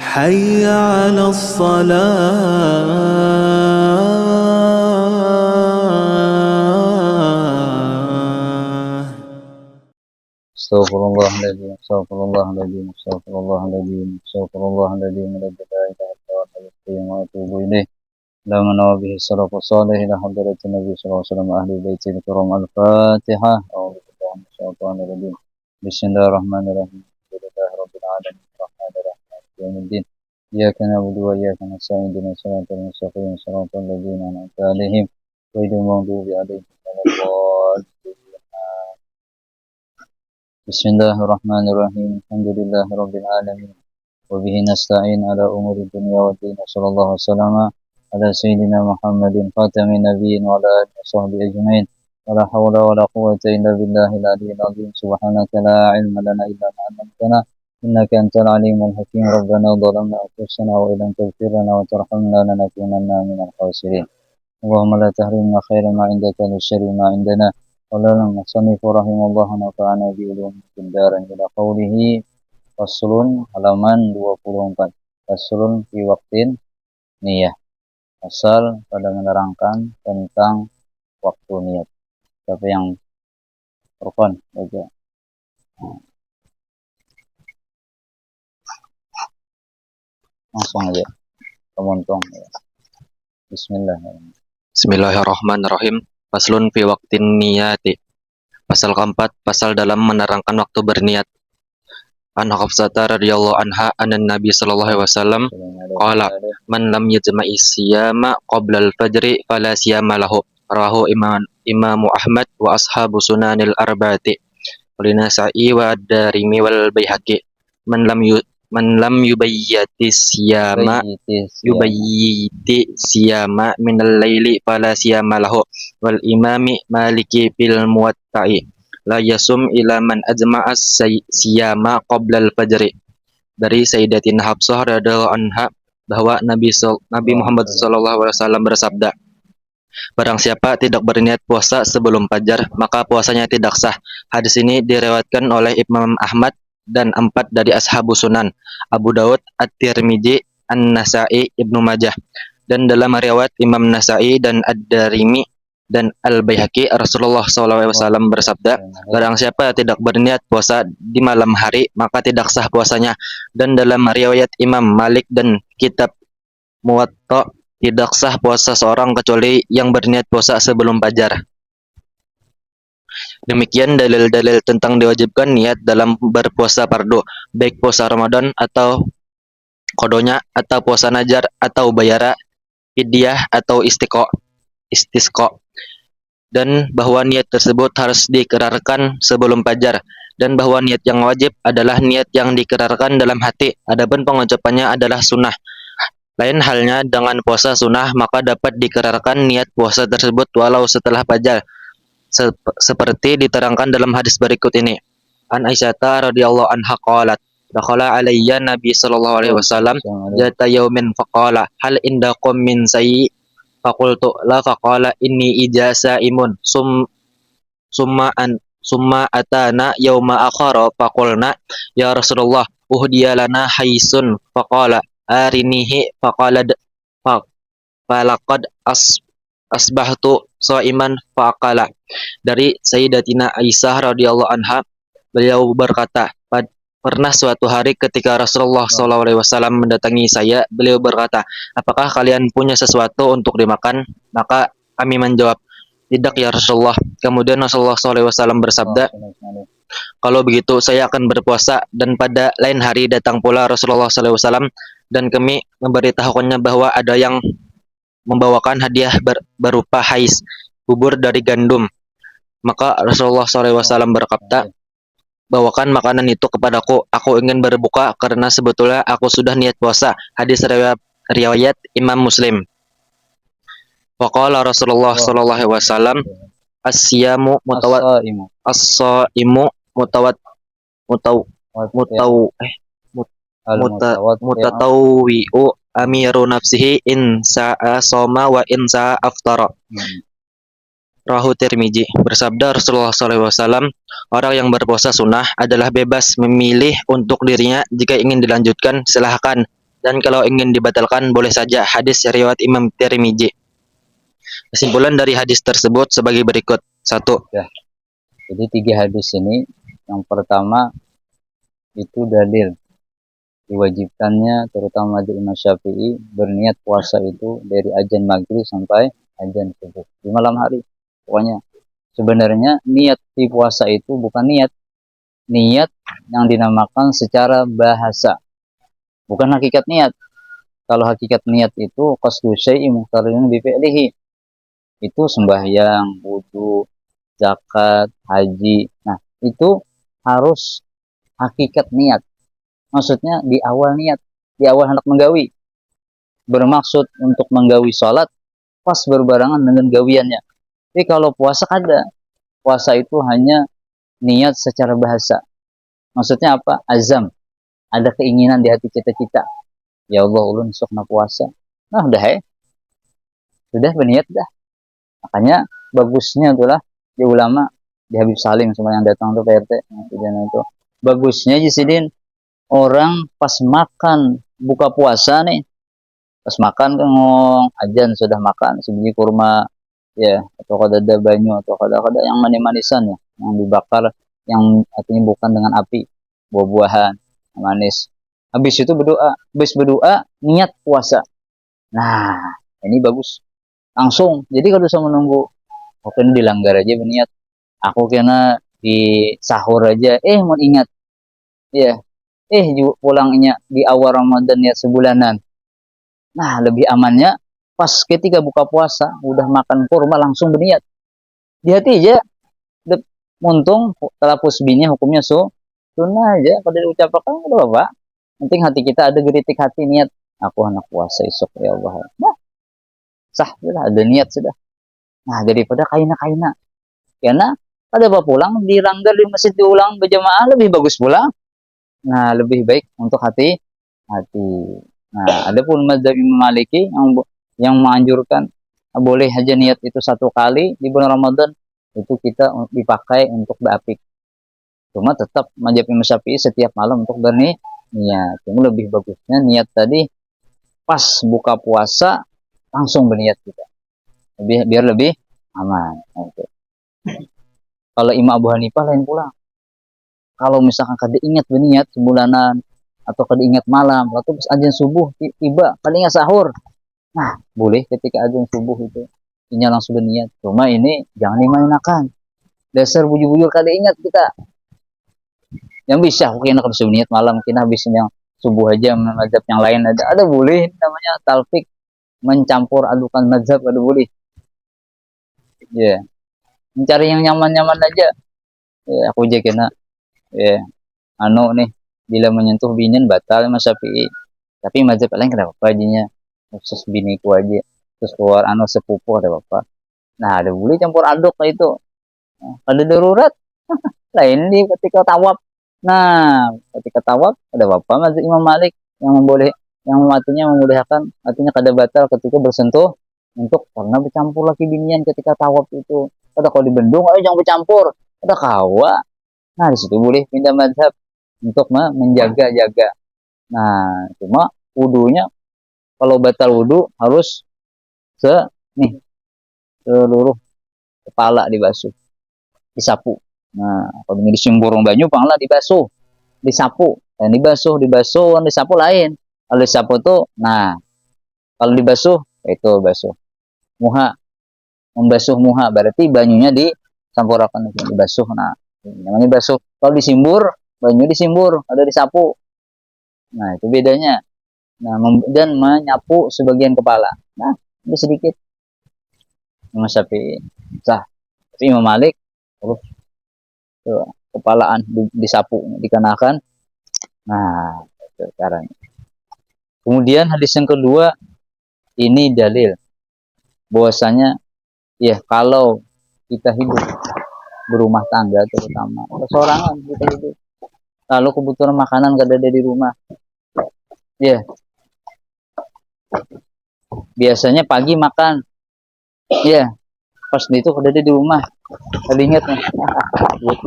حي على الصلاة. استغفر الله العظيم استغفر الله العظيم استغفر الله العظيم استغفر الله العظيم الذي لا اله الا هو الحي القيوم واتوب اليه لما نوى به السلف الصالح الى حضرة النبي صلى الله عليه وسلم اهل بيته الكرام. الفاتحة. اعوذ بالله من الشيطان الرجيم. بسم الله الرحمن الرحيم. الحمد لله رب العالمين الرحمن الرحيم مالك يوم الدين اياك نعبد واياك نستعين اهدنا الصراط المستقيم صراط الذين انعمت عليهم غير المغضوب عليهم ولا الضالين. بسم الله الرحمن الرحيم. الحمد لله رب العالمين وبه نستعين على أمور الدنيا والدين. صلى الله وسلم على سيدنا محمد خاتم النبيين وعلى آله وصحبه أجمعين. ولا حول ولا قوة إلا بالله العلي العظيم. سبحانك لا علم لنا إلا ما علمتنا إنك أنت العليم الحكيم. ربنا ظلمنا أنفسنا وإن لم تغفر لنا وترحمنا لنكونن من الخاسرين. اللهم لا تحرمنا خير ما عندك للشر ما عندنا. قال المصنف رحمه الله ونفعنا بعلوم في الدارين إلى قوله faslun halaman 24. Faslun fi waqtin niyah. Fasal pada menerangkan tentang waktu niat. Siapa yang rukun baca? Langsung aja. Kemontong ya. Bismillahirrahmanirrahim. Bismillahirrahmanirrahim. Faslun fi waqtin niyati. Pasal keempat, pasal dalam menerangkan waktu berniat. An Hafsata radhiyallahu anha anan Nabi sallallahu alaihi wasallam qala man lam yajma'i siyama qabla al-fajri fala siyama lahu. Rawahu Imam Ahmad wa ashabu sunanil arba'ati. Walinasa'i wa ad-Darimi wal Baihaqi. Man lam yubayyiti siyama minal laili fala siyama lahu. Wal imami Maliki fil Muwatta'i la yasum ila man ajma'a siyama qabla al-fajri. Dari Sayyidatina Hafsah radhiyallahu anha bahwa Nabi Muhammad sallallahu alaihi wasallam bersabda, barang siapa tidak berniat puasa sebelum fajar, maka puasanya tidak sah. Hadis ini diriwayatkan oleh Imam Ahmad dan 4 dari ashabu sunan, Abu Daud, At-Tirmidzi, An-Nasa'i, Ibnu Majah. Dan dalam riwayat Imam Nasa'i dan Ad-Darimi dan Al-Baihaqi, Rasulullah SAW bersabda, barang siapa tidak berniat puasa di malam hari, maka tidak sah puasanya. Dan dalam riwayat Imam Malik dan kitab Muwatta, tidak sah puasa seorang kecuali yang berniat puasa sebelum fajar. Demikian dalil-dalil tentang diwajibkan niat dalam berpuasa fardu, baik puasa Ramadan atau kodonya, atau puasa najar, atau bayara, fidyah, atau istisqa. Dan bahwa niat tersebut harus dikerarkan sebelum fajar, dan bahwa niat yang wajib adalah niat yang dikerarkan dalam hati. Adapun pengucapannya adalah sunnah. Lain halnya dengan puasa sunnah, maka dapat dikerarkan niat puasa tersebut walau setelah fajar, seperti diterangkan dalam hadis berikut ini. An Aisyah radhiyallahu anha qalat, dakhala alayya Nabi sallallahu alaihi wasallam zata yaumin faqala hal indakum min sayyi faqultu la faqala inni ijasa imun summa atana yauma akhara faqulna ya Rasulullah uhdiya lana haisun faqala arinihi faqala falaqad asbahtu shaiman faqala. Dari Sayyidatina Aisyah radhiyallahu anha, beliau berkata, pernah suatu hari ketika Rasulullah SAW mendatangi saya, beliau berkata, apakah kalian punya sesuatu untuk dimakan? Maka kami menjawab, tidak ya Rasulullah. Kemudian Rasulullah SAW bersabda, kalau begitu saya akan berpuasa. Dan pada lain hari datang pula Rasulullah SAW dan kami memberitahukannya bahwa ada yang membawakan hadiah berupa hais, bubur dari gandum. Maka Rasulullah SAW berkata, bawakan makanan itu kepadaku, aku ingin berbuka karena sebetulnya aku sudah niat puasa. Hadis riwayat Imam Muslim. Waqala Rasulullah sallallahu alaihi wasallam, as-siyamu mutatawwi'u amiru nafsihi in sa'a soma wa in sa'a aftara. Rahu Tirmidzi. Bersabda Rasulullah SAW, orang yang berpuasa sunnah adalah bebas memilih untuk dirinya. Jika ingin dilanjutkan, silahkan. Dan kalau ingin dibatalkan boleh saja. Hadis riwayat Imam Tirmizi. Kesimpulan dari hadis tersebut sebagai berikut. 1. Ya. Jadi 3 hadis ini, yang pertama itu dalil diwajibkannya terutama di Imam Syafi'i berniat puasa itu dari azan maghrib sampai azan subuh di malam hari. Pokoknya sebenarnya niat di puasa itu bukan niat yang dinamakan secara bahasa, bukan hakikat niat. Kalau hakikat niat itu qasdu syai'i muqtarinun bi fi'lihi, itu sembahyang, wudu, zakat, haji. Nah, itu harus hakikat niat. Maksudnya di awal niat, di awal hendak menggawi. Bermaksud untuk menggawi sholat, pas berbarengan dengan gawiannya. Tapi kalau puasa ada. Puasa itu hanya niat secara bahasa. Maksudnya apa? Azam. Ada keinginan di hati kita-kita. Ya Allah, ulun sok na puasa. Nah, udah sudah berniat dah. Makanya bagusnya itulah di ulama, di Habib Salim semua yang datang tuh PRT itu. Bagusnya Jisidin, orang pas makan buka puasa nih, pas makan kan ngomong ajan sudah makan sebiji kurma ya, atau ada banyu atau ada yang manis-manisan ya, yang dibakar, yang artinya bukan dengan api, buah-buahan manis. Habis itu berdoa niat puasa. Nah, ini bagus. Langsung. Jadi kalau bisa menunggu, oke ini dilanggar aja berniat. Aku kena di sahur aja, mau ingat. Ya, pulangnya di awal Ramadan niat sebulanan. Nah, lebih amannya pas ketika buka puasa udah makan kurma langsung berniat. Di hati aja muntung talapus binya hukumnya sunnah aja kalau diucapkan udah apa. Penting hati kita ada geritik hati niat. Aku anak puasa esok ya Allah. Nah, sah sudah ada niat sudah. Nah, daripada kaina-kaina. Karena ada apa pulang dilanggar di masjid diulang berjamaah lebih bagus pulang. Nah, lebih baik untuk hati. Nah, adapun mazhab Imam Maliki yang menganjurkan boleh aja niat itu 1 kali di bulan Ramadan, itu kita dipakai untuk berapik. Cuma tetap mazhab Imam Syafi'i setiap malam untuk berniat. Cuma lebih bagusnya niat tadi pas buka puasa langsung berniat kita. Biar lebih aman. Oke. Kalau Imam Abu Hanifah lain pula. Kalau misalkan kada ingat berniat sebulanan atau kada ingat malam, lalu pas azan subuh tiba, kada ingat sahur. Nah, boleh ketika azan subuh itu ini langsung berniat. Cuma ini jangan dimainkan. Dasar bujur-bujur kada ingat kita. Yang bisa kena kada berniat malam, kena habisin yang subuh aja mazhab yang lain ada boleh namanya talfik, mencampur adukan mazhab ada boleh. Ya. Mencari yang nyaman-nyaman aja. Ya, aku aja kena nih bila menyentuh binian batal Mas Syafi'i. Tapi mazhab lain kenapa ajinya khusus biniku aja terus keluar sepupu ada apa. Nah, ada boleh campur aduk kayak itu. Ada darurat lain di ketika tawaf. Nah, ketika tawaf ada apa mazhab Imam Malik yang membolehkan artinya kada batal ketika bersentuh untuk karena bercampur lagi binian ketika tawaf itu. Ada kalau di Bendung jangan bercampur. Ada kawa. Nah, di situ boleh pindah mazhab untuk menjaga-jaga. Nah, cuma wudunya kalau batal wudu harus seluruh kepala dibasuh, disapu. Nah, kalau disimburung banyu panglah dibasuh, disapu, dan dibasuh, disapu lain. Kalau disapu tuh, nah, kalau dibasuh itu basuh muha, membasuh muha berarti banyunya disampurakan dibasuh. Nah, namanya basuh. Kalau disimbur, banyu disimbur, ada disapu. Nah, itu bedanya. Nah, dan menyapu sebagian kepala. Nah, ini sedikit. Imam Syafi'i sah. Tapi Imam Malik terus kepalaan disapu, dikenakan. Nah, itu caranya. Kemudian hadis yang kedua, ini dalil bahwasanya ya kalau kita hidup berumah tangga terutama persorangan kita hidup lalu kebutuhan makanan gak ada di rumah biasanya pagi makan pas itu kada ada di rumah kada ingat nih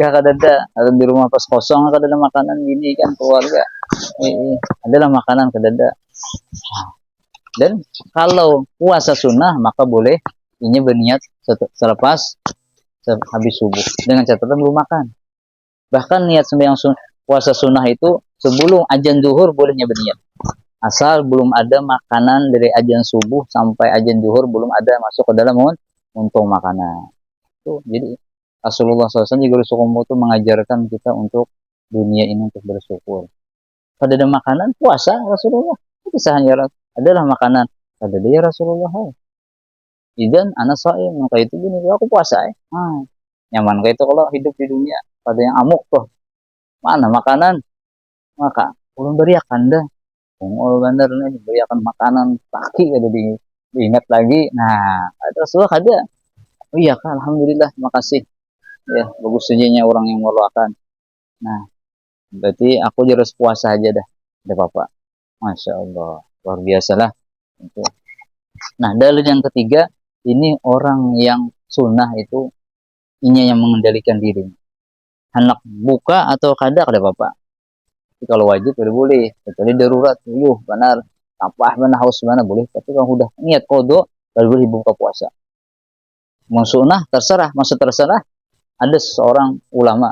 kada ada di rumah pas kosong kada ada makanan gini kan keluarga adalah makanan ke dada. Dan kalau puasa sunnah maka boleh ini berniat selepas habis subuh dengan catatan belum makan. Bahkan niat sembahyang puasa sunnah itu sebelum azan zuhur bolehnya berniat. Asal belum ada makanan dari azan subuh sampai azan zuhur belum ada masuk ke dalam untuk makanan. Tuh, jadi Rasulullah SAW juga itu mengajarkan kita untuk dunia ini untuk bersyukur. Pada ada makanan puasa Rasulullah. Kisahnya adalah makanan. Pada dia Rasulullah. Idan anak saim maka itu gini aku puasa nyaman kayak itu kalau hidup di dunia pada yang amuk tuh mana makanan maka ulun beriakan dah ul bandar nih beriakan makanan pagi ada diingat lagi nah Rasulullah ada oh iya kan alhamdulillah makasih ya bagus saja orang yang meluakan nah berarti aku harus puasa aja dah ada apa masya Allah luar biasa lah nah dalil yang ketiga ini orang yang sunnah itu ini yang mengendalikan diri. Hendak buka atau kada apa-apa. Tapi kalau wajib boleh. Kecuali darurat, benar. Tapah benar haus benar boleh. Tapi kalau udah niat kodok, baru boleh buka puasa. Mau sunnah terserah, maksud terserah. Ada seorang ulama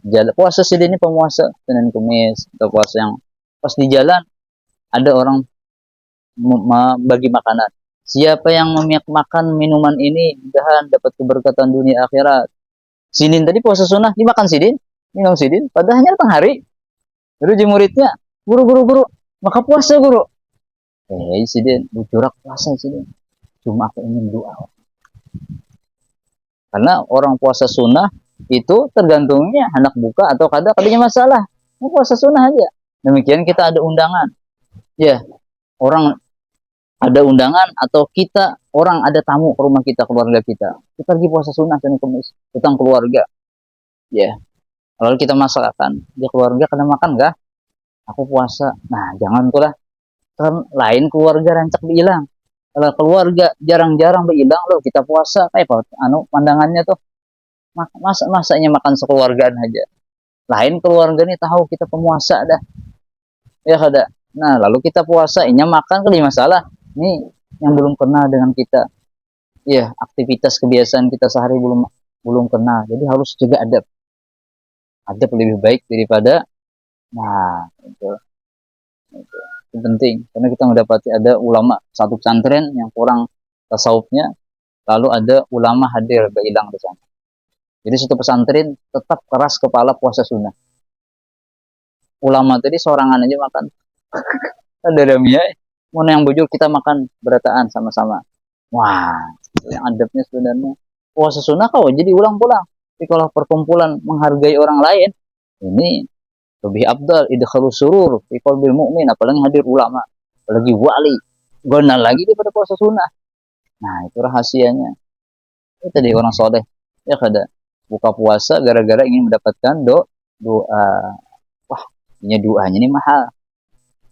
jalan puasa sih ini pemuasa Senin Kamis atau puasa yang pas di jalan ada orang bagi makanan. Siapa yang makan minuman ini mudahan dapat keberkatan dunia akhirat. Sidin tadi puasa sunnah dimakan sidin, minum sidin, padahal hanya tengah hari. Lalu muridnya, guru, maka puasa guru. Sidin, bujurak puasa sidin. Cuma aku ingin doa. Karena orang puasa sunnah itu tergantungnya hendak buka atau kadanya masalah. Ini puasa sunnah aja. Demikian kita ada undangan. Ya, orang ada undangan atau kita orang ada tamu ke rumah kita keluarga kita lagi puasa sunnah Senin Kamis datang keluarga ya lalu kita masakan dia keluarga kena makan gak aku puasa nah jangan tuh lah kan lain keluarga rancak dihilang kalau keluarga jarang-jarang berhilang loh kita puasa kayak apa pandangannya tuh masanya makan sekeluargaan aja lain keluarga nih tahu kita pemuasa dah ya kada nah lalu kita puasa ini makan kali masalah ini yang belum kenal dengan kita ya aktivitas kebiasaan kita sehari belum kenal jadi harus juga adab lebih baik daripada itu penting karena kita mendapati ada ulama satu pesantren yang kurang tasawufnya lalu ada ulama hadir berhilang di sana jadi satu pesantren tetap keras kepala puasa sunnah ulama tadi sorangan aja makan ada damia mana yang bujur kita makan berataan sama-sama. Wah, yang adabnya sebenarnya puasa sunnah kau jadi ulang-ulang. Tapi kalau perkumpulan menghargai orang lain, ini lebih abdal idkhalus surur fi qalbil mu'min apalagi hadir ulama, apalagi wali. Guna lagi daripada puasa sunnah. Nah, itu rahasianya. Itu tadi orang soleh. Ya kada buka puasa gara-gara ingin mendapatkan doa. Wah, ini doanya ini mahal.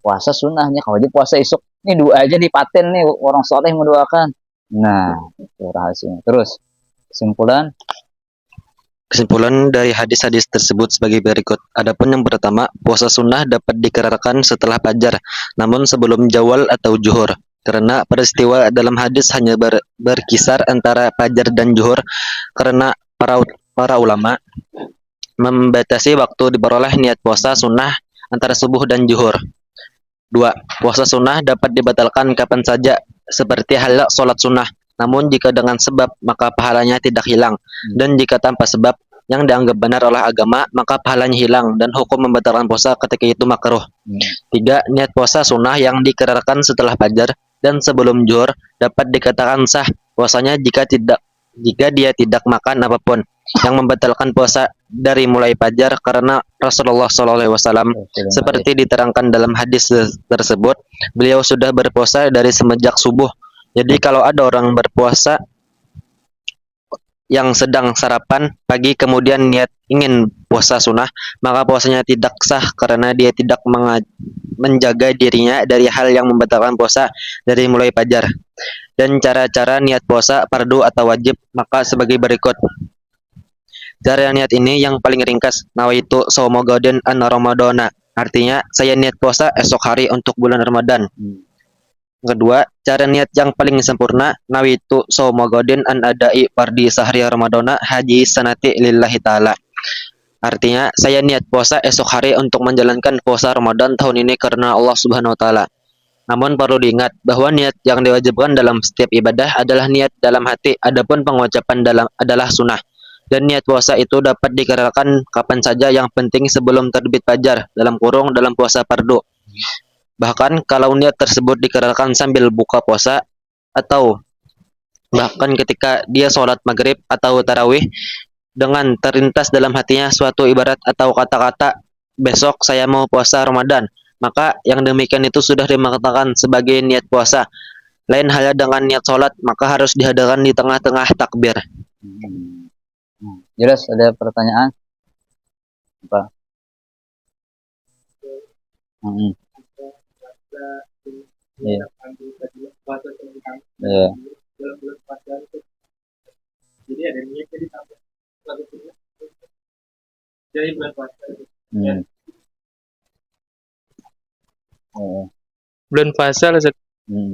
Puasa sunnahnya kalau aja puasa esok ini doa aja di paten nih orang soleh mendoakan nah itu rahasianya terus kesimpulan dari hadis-hadis tersebut sebagai berikut. Adapun yang pertama, puasa sunnah dapat dikerjakan setelah fajar namun sebelum zawal atau zuhur karena peristiwa dalam hadis hanya berkisar antara fajar dan zuhur karena para ulama membatasi waktu diperoleh niat puasa sunnah antara subuh dan zuhur. 2. Puasa sunnah dapat dibatalkan kapan saja seperti halnya sholat sunnah. Namun jika dengan sebab maka pahalanya tidak hilang. Dan jika tanpa sebab yang dianggap benar oleh agama maka pahalanya hilang dan hukum membatalkan puasa ketika itu makruh. 3. Niat puasa sunnah yang dikerjakan setelah fajar dan sebelum zuhur dapat dikatakan sah puasanya jika dia tidak makan apapun yang membatalkan puasa dari mulai fajar karena Rasulullah SAW seperti diterangkan dalam hadis tersebut beliau sudah berpuasa dari semenjak subuh. Jadi kalau ada orang berpuasa yang sedang sarapan pagi kemudian niat ingin puasa sunnah maka puasanya tidak sah karena dia tidak menjaga dirinya dari hal yang membatalkan puasa dari mulai fajar. Dan cara-cara niat puasa fardu atau wajib maka sebagai berikut. Cara niat ini yang paling ringkas, nawaitu shauma ghadin an ramadana Artinya, saya niat puasa esok hari untuk bulan Ramadan. Kedua, cara niat yang paling sempurna, nawaitu shauma ghadin an adai fardi sahri ramadana haji sanati lillahi ta'ala. Artinya, saya niat puasa esok hari untuk menjalankan puasa Ramadan tahun ini karena Allah Subhanahu wa taala. Namun perlu diingat bahwa niat yang diwajibkan dalam setiap ibadah adalah niat dalam hati, adapun pengucapan adalah sunnah. Dan niat puasa itu dapat dikerjakan kapan saja, yang penting sebelum terbit fajar, dalam puasa fardu. Bahkan kalau niat tersebut dikerjakan sambil buka puasa, atau bahkan ketika dia sholat maghrib atau tarawih, dengan terlintas dalam hatinya suatu ibarat atau kata-kata, besok saya mau puasa Ramadan, maka yang demikian itu sudah dimaknakan sebagai niat puasa. Lain halnya dengan niat sholat, maka harus dihadirkan di tengah-tengah takbir. Jelas, ada pertanyaan? Apa? Iya. Iya. Jadi ada niatnya ditambah satu sunnah dari bulan puasa. Bulan puasa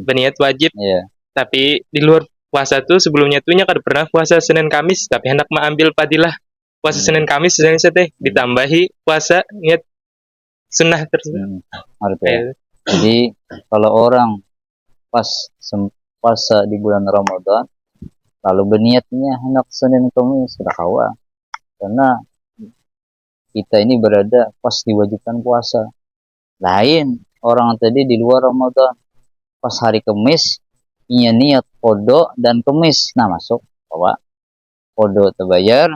berniat wajib. Iya. Tapi di luar puasa tuh sebelumnya tuh kada pernah puasa Senin Kamis, tapi hendak mengambil padilah puasa Senin Kamis Senin teh ditambahi puasa niat sunnah tersebut. Jadi kalau orang pas puasa di bulan Ramadan lalu berniatnya hendak Senin Kamis, sudah kawa, karena kita ini berada pas diwajibkan puasa. Lain orang tadi di luar Ramadan pas hari Kamis punya niat podo dan Kamis, nah masuk bahwa podo terbayar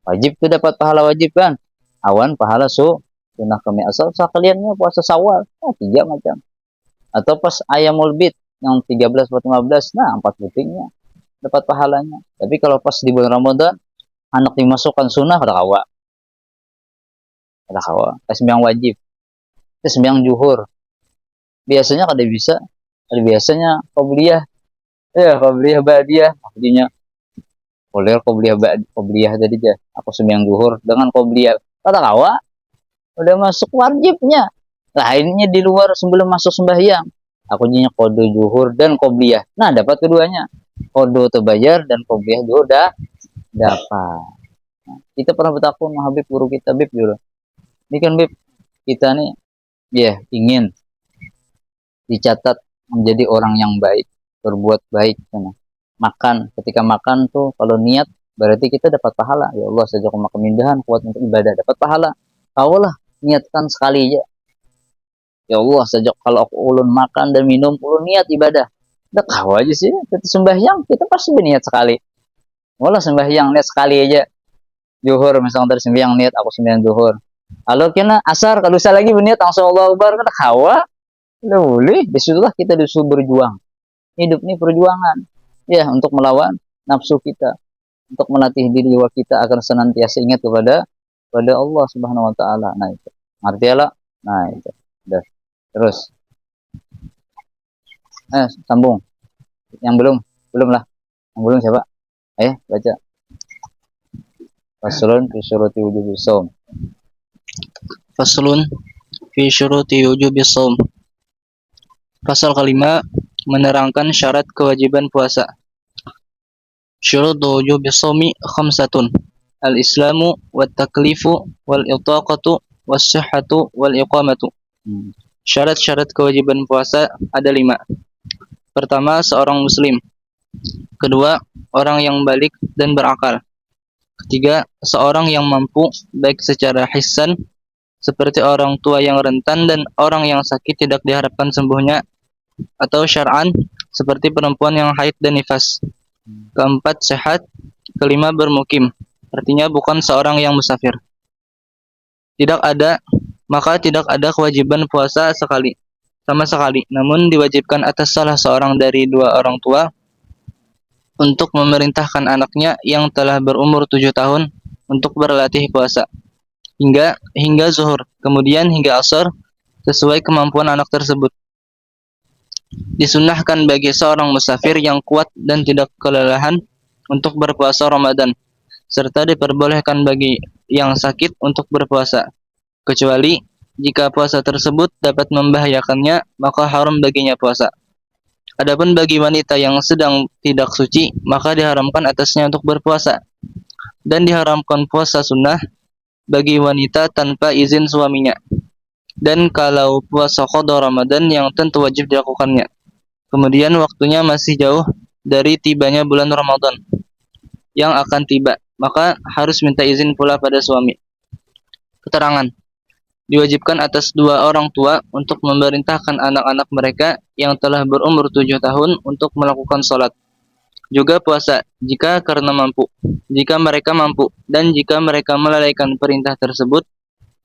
wajib tuh dapat pahala wajib kan, awan pahala sunnah Kamis asal sekaliannya puasa Syawal, nah 3 macam, atau pas Ayamul Bid yang 13 atau 15, nah 4 butiknya dapat pahalanya. Tapi kalau pas di bulan Ramadan anak dimasukkan sunnah ada kawa sembahyang wajib, sembahyang zuhur biasanya kada bisa, ada biasanya qobliyah, qobliyah ba'diyah, artinya boleh qobliyah tadi aja, aku sembahyang zuhur dengan qobliyah kada kawa, udah masuk wajibnya. Lainnya di luar sebelum masuk sembahyang, aku jinya qada zuhur dan qobliyah, nah dapat keduanya, qada terbayar dan qobliyah juga udah dapat. Nah, kita pernah bertakun sama Habib, guru kita, Bib dulu, ini kan Bib, kita nih ingin dicatat menjadi orang yang baik, berbuat baik. Makan, ketika makan tuh kalau niat berarti kita dapat pahala. Ya Allah, sejak kemindahan kuat untuk ibadah dapat pahala. Kaulah niatkan sekali aja. Ya Allah, sejak kalau aku ulun makan dan minum ulun niat ibadah. Udah kau aja sih, kita sembahyang kita pasti berniat sekali. Wallah sembahyang niat sekali aja. Zuhur misalnya tadi sembahyang niat aku sembahyang zuhur. Kalau kena asar kalau usah lagi berniat langsung Allah Akbar, kata kawa. Boleh, disitulah kita disuruh berjuang. Hidup ini perjuangan, untuk melawan nafsu kita, untuk melatih diri jiwa kita agar senantiasa ingat kepada Allah Subhanahu Wa Taala. Nah itu, ngerti ya lah. Nah itu, udah. Terus, sambung. Yang belum lah. Yang belum siapa? Baca. Faslun fi syuruti wujubi shaum. Faslun fi syuruti wujubi shaum. Pasal kelima, menerangkan syarat kewajiban puasa. Syurut wujubi shaumi khamsatun. Al-islamu wat taklifu wal itaqatu was sihhatu wal iqamatu. Syarat-syarat kewajiban puasa ada 5. Pertama, seorang muslim. Kedua, orang yang balik dan berakal. Ketiga, seorang yang mampu baik secara hissan seperti orang tua yang rentan dan orang yang sakit tidak diharapkan sembuhnya, atau syar'an seperti perempuan yang haid dan nifas. Keempat, sehat. Kelima, bermukim, artinya bukan seorang yang musafir. Maka tidak ada kewajiban puasa sama sekali, namun diwajibkan atas salah seorang dari 2 orang tua untuk memerintahkan anaknya yang telah berumur 7 tahun untuk berlatih puasa hingga zuhur, kemudian hingga asar sesuai kemampuan anak tersebut. Disunnahkan bagi seorang musafir yang kuat dan tidak kelelahan untuk berpuasa Ramadan, serta diperbolehkan bagi yang sakit untuk berpuasa, kecuali jika puasa tersebut dapat membahayakannya, maka haram baginya puasa. Adapun bagi wanita yang sedang tidak suci, maka diharamkan atasnya untuk berpuasa. Dan diharamkan puasa sunnah bagi wanita tanpa izin suaminya. Dan kalau puasa qada Ramadan yang tentu wajib dilakukannya. Kemudian waktunya masih jauh dari tibanya bulan Ramadan yang akan tiba, maka harus minta izin pula pada suami. Keterangan: diwajibkan atas dua orang tua untuk memerintahkan anak-anak mereka yang telah berumur 7 tahun untuk melakukan sholat. Juga puasa, jika karena mampu. Jika mereka mampu, dan jika mereka melalaikan perintah tersebut,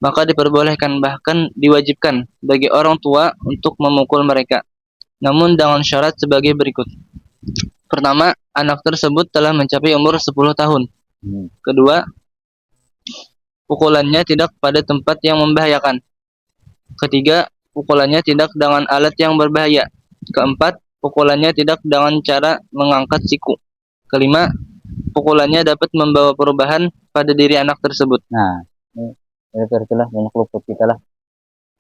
maka diperbolehkan bahkan diwajibkan bagi orang tua untuk memukul mereka. Namun dengan syarat sebagai berikut. Pertama, anak tersebut telah mencapai umur 10 tahun. Kedua, pukulannya tidak pada tempat yang membahayakan. Ketiga, pukulannya tidak dengan alat yang berbahaya. Keempat, pukulannya tidak dengan cara mengangkat siku. Kelima, pukulannya dapat membawa perubahan pada diri anak tersebut. Nah, ini itulah banyak luput kita lah.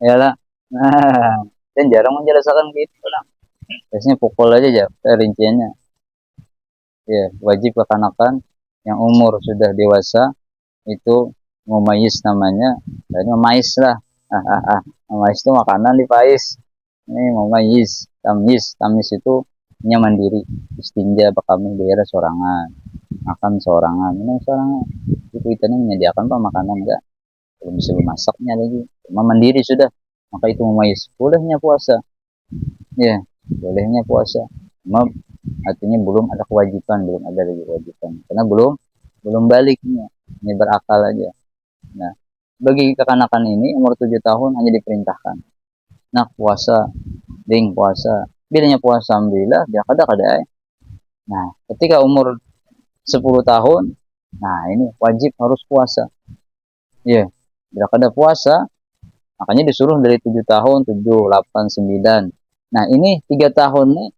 Yalah. Nah, dan jarang menjelaskan gitu lah. Biasanya pukul aja ya rinciannya. Ya, wajib kekanakan yang umur sudah dewasa itu memayis namanya. Jadi memayis lah. Memayis itu makanan dipais. Ini memayis, tamis itu nya mandiri. Istinja kami daerah sorangan. Makan sorangan, minum sorangan. Itu ini menyediakan apa makanan enggak? Belum bisa masaknya lagi. Cuma mandiri sudah. Maka itu memayis. Bolehnya puasa. Ya, bolehnya puasa. Cuma artinya belum ada kewajiban, belum ada lagi kewajiban. Karena belum baliknya. Ini berakal aja. Nah, bagi kekanakan ini umur 7 tahun hanya diperintahkan. Nah, puasa, puasa. Bilanya puasa alhamdulillah dia kada. Nah, ketika umur 10 tahun, nah ini wajib harus puasa. Ya, bila kada puasa, makanya disuruh dari 7 tahun, 7, 8, 9. Nah, ini 3 tahun nih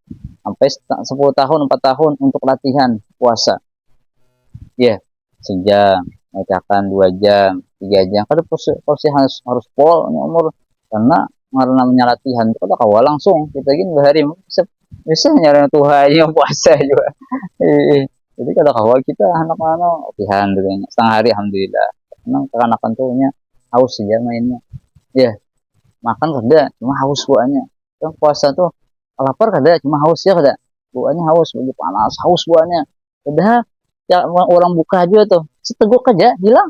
sampai 10 tahun, 4 tahun untuk latihan puasa. Ya, sejam, mereka 2 jam, 3 jam. Kada porsi harus pol umur karena namanya latihan itu kalau langsung kita gini bahari bisa nyari Tuhan yang puasa juga. Jadi kalau kawal kita anak-anak latihan dulu setengah hari alhamdulillah. Karena kekanakan tuhnya haus saja mainnya. Ya, makan kada cuma haus buahnya. Yang puasa tuh lapar kada cuma haus ya kada. Buahnya haus, bagi panas haus buahnya. Padahal ya orang buka aja tuh seteguk aja hilang.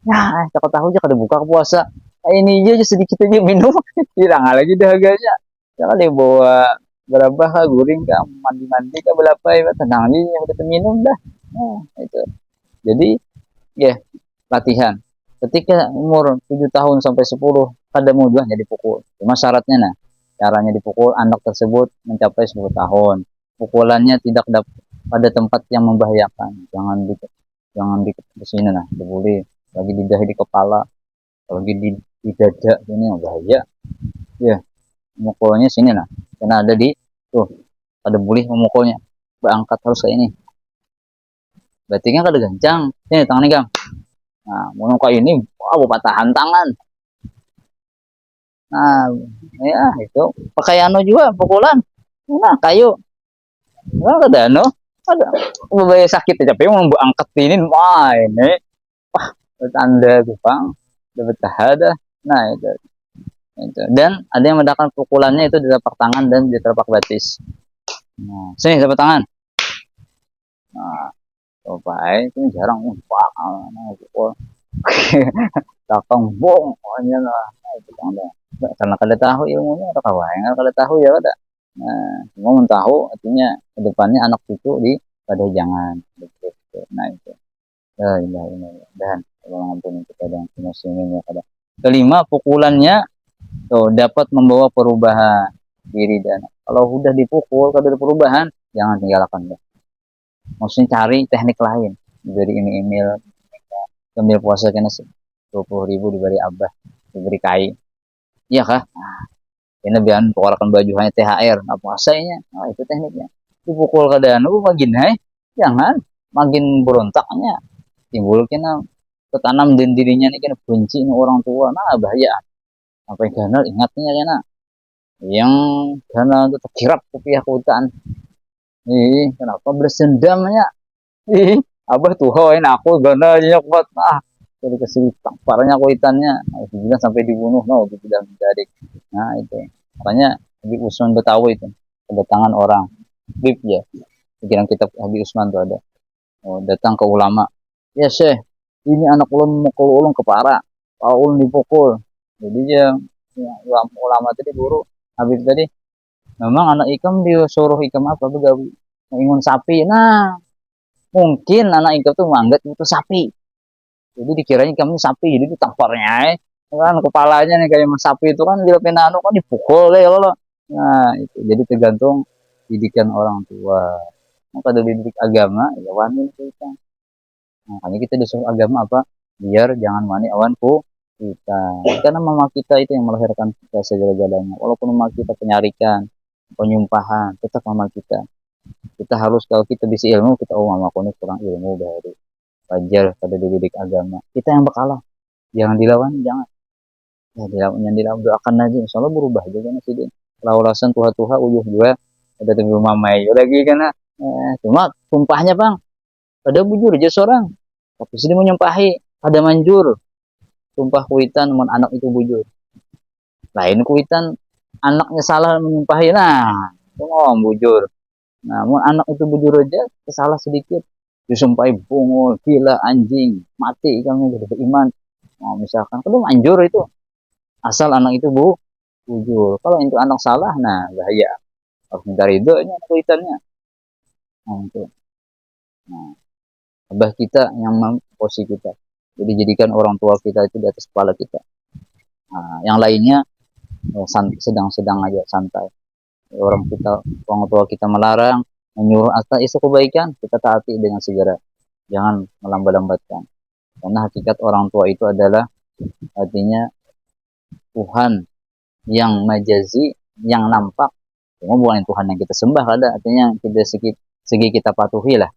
Nah, cakap tahu aja kada buka puasa. Ini aja sedikit aja minum hilang lagi dahaganya. Jangan dia bawa berapa guring kah mandi kah berapa ya tenang aja yang kita minum dah. Nah, itu. Jadi ya latihan. Ketika umur 7 tahun sampai 10 kada mudah jadi pukul. Cuma syaratnya nah, caranya dipukul anak tersebut mencapai 10 tahun. Pukulannya tidak pada tempat yang membahayakan. Jangan di sini nah, boleh lagi di dahi di kepala, lagi di dada ini bahaya. Ya, memukulnya sini nah. Karena ada di tuh, ada boleh memukulnya. Berangkat harus kayak ini. Berarti kan kada gancang. Sini tangan nih, Kang. Nah, mau kayak ini, wah, patahan tangan. Nah, ya itu pakai anu juga pukulan. Nah, kayu. Nah, ada anu. Ada bahaya sakit aja, tapi mau angkat ini, wah ini, wah, tanda tuh, Bang. Dapat dah. Nah, itu. Dan ada yang mendapatkan pukulannya itu di telapak tangan dan di telapak betis. Nah, sini telapak tangan. Nah, coba itu jarang pak. Nah, pukul. Takang bong, hanya lah. Itu kan karena kada tahu ilmunya atau kawan kada tahu ya kada. Nah, semua tahu artinya kedepannya anak cucu di pada jangan. Nah itu. Dan kalau ngampuni kita dan muslimin ya kada. Kelima, pukulannya tuh dapat membawa perubahan diri dan kalau udah dipukul kada ada perubahan jangan tinggalkan ya. Maksudnya cari teknik lain dari email sambil puasa kena 20.000 diberi abah diberi kain iya kah ini biar mengeluarkan baju hanya THR nggak puasanya itu tekniknya dipukul keadaan makin hai jangan makin berontaknya timbul kena ketanam dan dirinya nih kena benci nih orang tua nah bahaya Sampai ganal ingatnya kena. Yang ganal itu terkirap ke pihak hutan. Kenapa bersendamnya? Abah tuh hoin aku ganalnya kuat. Jadi kesini tamparnya kuitannya. Dibilang sampai dibunuh. Dibilang menjadi. Nah, itu. Makanya Habib Usman Betawi itu. Kedatangan orang. Habib ya. Pikiran kitab Habib Usman tuh ada. Datang ke ulama. Ya Syekh, ini anak ulun mukul ulun kepara. Ulun dipukul. Jadi dia ya, ulama tadi guru Habib tadi. Memang anak ikam disuruh ikam apa begawi mengingun sapi. Nah, mungkin anak ikam tuh menganggap itu sapi. Jadi dikiranya ikam ini sapi. Jadi ditamparnya kan kepalanya nih kayak sapi itu kan bila penano kan dipukul ya Allah. Nah, itu. Jadi tergantung didikan orang tua. Maka dari didik agama ya wani kita. Makanya kita disuruh agama apa? Biar jangan wani awanku kita. Karena mama kita itu yang melahirkan kita segala-galanya. Walaupun mama kita penyarikan, penyumpahan, tetap mama kita. Kita harus kalau kita bisa ilmu, kita mama ini kurang ilmu dari wajar pada dididik agama. Kita yang bakalah. Jangan dilawan, jangan. Ya, dilawan doakan aja. Insya Allah berubah juga nasi dia. Laulasan tuha-tuha uyuh juga. Ada tunggu mamai lagi kan. Cuma sumpahnya bang. Ada bujur aja seorang. Tapi sini menyumpahi. Ada manjur. Sumpah kuitan mun anak itu bujur. Lain kuitan anaknya salah menyumpahi. Nah, itu bujur. Nah, mun anak itu bujur aja salah sedikit disumpahi bungul, gila, anjing, mati kami gitu beriman. Misalkan kalau manjur itu asal anak itu bujur. Kalau itu anak salah, nah bahaya. Harus minta ridhonya kuitannya. Nah, itu. Nah, abah kita yang memposisi kita. Jadi jadikan orang tua kita itu di atas kepala kita. Nah, yang lainnya sedang-sedang aja santai. Orang tua kita melarang, menyuruh atas itu kebaikan, kita taati dengan segera. Jangan melambat-lambatkan. Karena hakikat orang tua itu adalah artinya Tuhan yang majazi, yang nampak. Cuma bukan Tuhan yang kita sembah, ada artinya kita segi kita patuhi lah.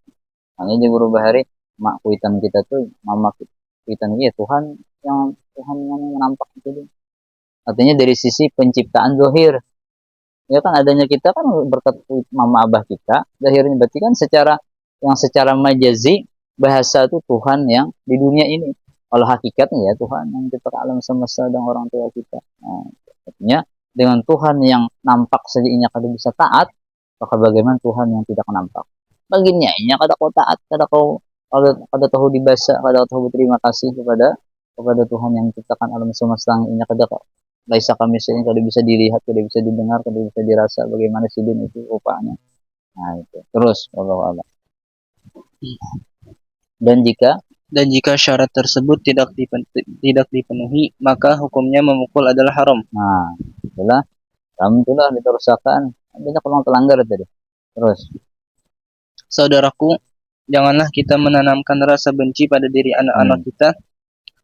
Makanya di guru bahari mak kuitan kita tuh mama kuitan ya Tuhan yang nampak itu. Artinya dari sisi penciptaan zahir. Ya kan adanya kita kan berkat mama abah kita, zahirnya berarti kan secara majazi bahasa itu Tuhan yang di dunia ini. Kalau hakikatnya ya Tuhan yang cipta alam semesta dan orang tua kita. Nah, artinya dengan Tuhan yang nampak saja inya kada bisa taat, maka bagaimana Tuhan yang tidak nampak? Baginya inya kada kau taat, kada tahu dibaca, kada tahu berterima kasih kepada Tuhan yang menciptakan alam semesta yang inya kada laisa kami sehingga kada bisa dilihat, kada bisa didengar, kada bisa dirasa bagaimana sidin itu rupanya. Nah, itu. Terus Allah Allah. Dan jika syarat tersebut tidak dipenuhi, maka hukumnya memukul adalah haram. Nah, itulah alhamdulillah diteruskan. Banyak orang terlanggar tadi. Terus, saudaraku, janganlah kita menanamkan rasa benci pada diri anak-anak kita.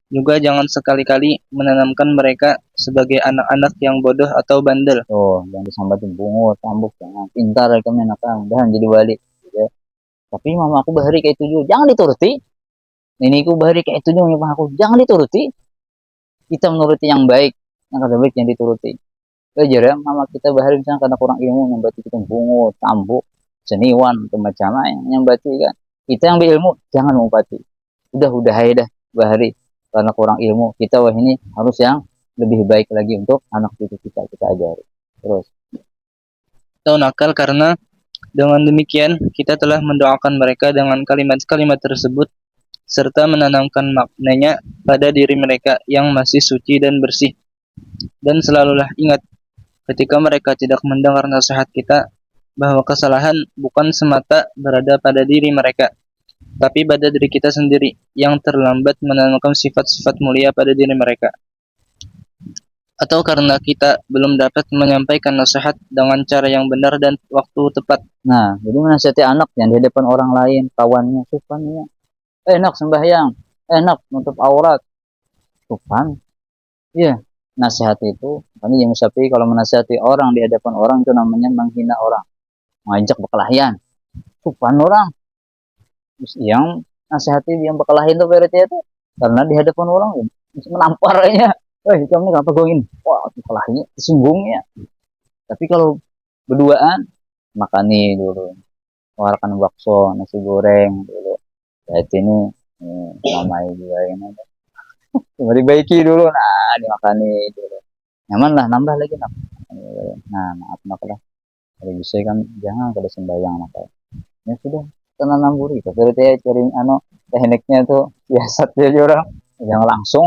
Juga jangan sekali-kali menanamkan mereka sebagai anak-anak yang bodoh atau bandel. Yang disambatin bungut, tambuk, jangan pintar kami nakang, dan jadi wali. Ya. Tapi mama aku bahari kayak itu juga, jangan dituruti. Niniku bahari kayak itu juga, aku jangan dituruti. Kita menuruti yang baik, yang kada baik yang dituruti. Belajar ya, mama kita bahari misalnya karena kurang ilmu, yang berarti kita bungut, tambuk, seniwan, macam-macam yang berarti kan. Kita yang berilmu, jangan mengupati. Udah aja dah bahari. Karena kurang ilmu kita ini harus yang lebih baik lagi untuk anak cucu kita ajari. Terus atau nakal karena dengan demikian kita telah mendoakan mereka dengan kalimat-kalimat tersebut serta menanamkan maknanya pada diri mereka yang masih suci dan bersih. Dan selalulah ingat ketika mereka tidak mendengar nasihat kita bahwa kesalahan bukan semata berada pada diri mereka, tapi pada diri kita sendiri yang terlambat menanamkan sifat-sifat mulia pada diri mereka. Atau karena kita belum dapat menyampaikan nasihat dengan cara yang benar dan waktu tepat. Nah, jadi menasihati anak yang di depan orang lain, kawannya, supannya. Enak sembahyang, enak nutup aurat. Supan. Iya, nasihat itu. Makanya yang Syafi'i kalau menasihati orang di hadapan orang itu namanya menghina orang. Mengajak berkelahian. Supan orang. Yang nasihati yang berkelahi itu berarti itu karena di hadapan orang menamparnya kamu nih kenapa goin? Wah, kepalanya tersinggungnya. Tapi kalau berduaan, makan nih dulu. Keluarkan bakso, nasi goreng dulu. Kayak ini, mamai juga ini. Cuma dibaiki dulu, nah dimakani dulu. Nyaman lah, nambah lagi nak. Nah, maaf nak lah. Kalau bisa kan jangan kada sembahyang nak. Ya sudah, tenang namburi. Tapi dia cari tekniknya tuh biasa aja orang. Jangan langsung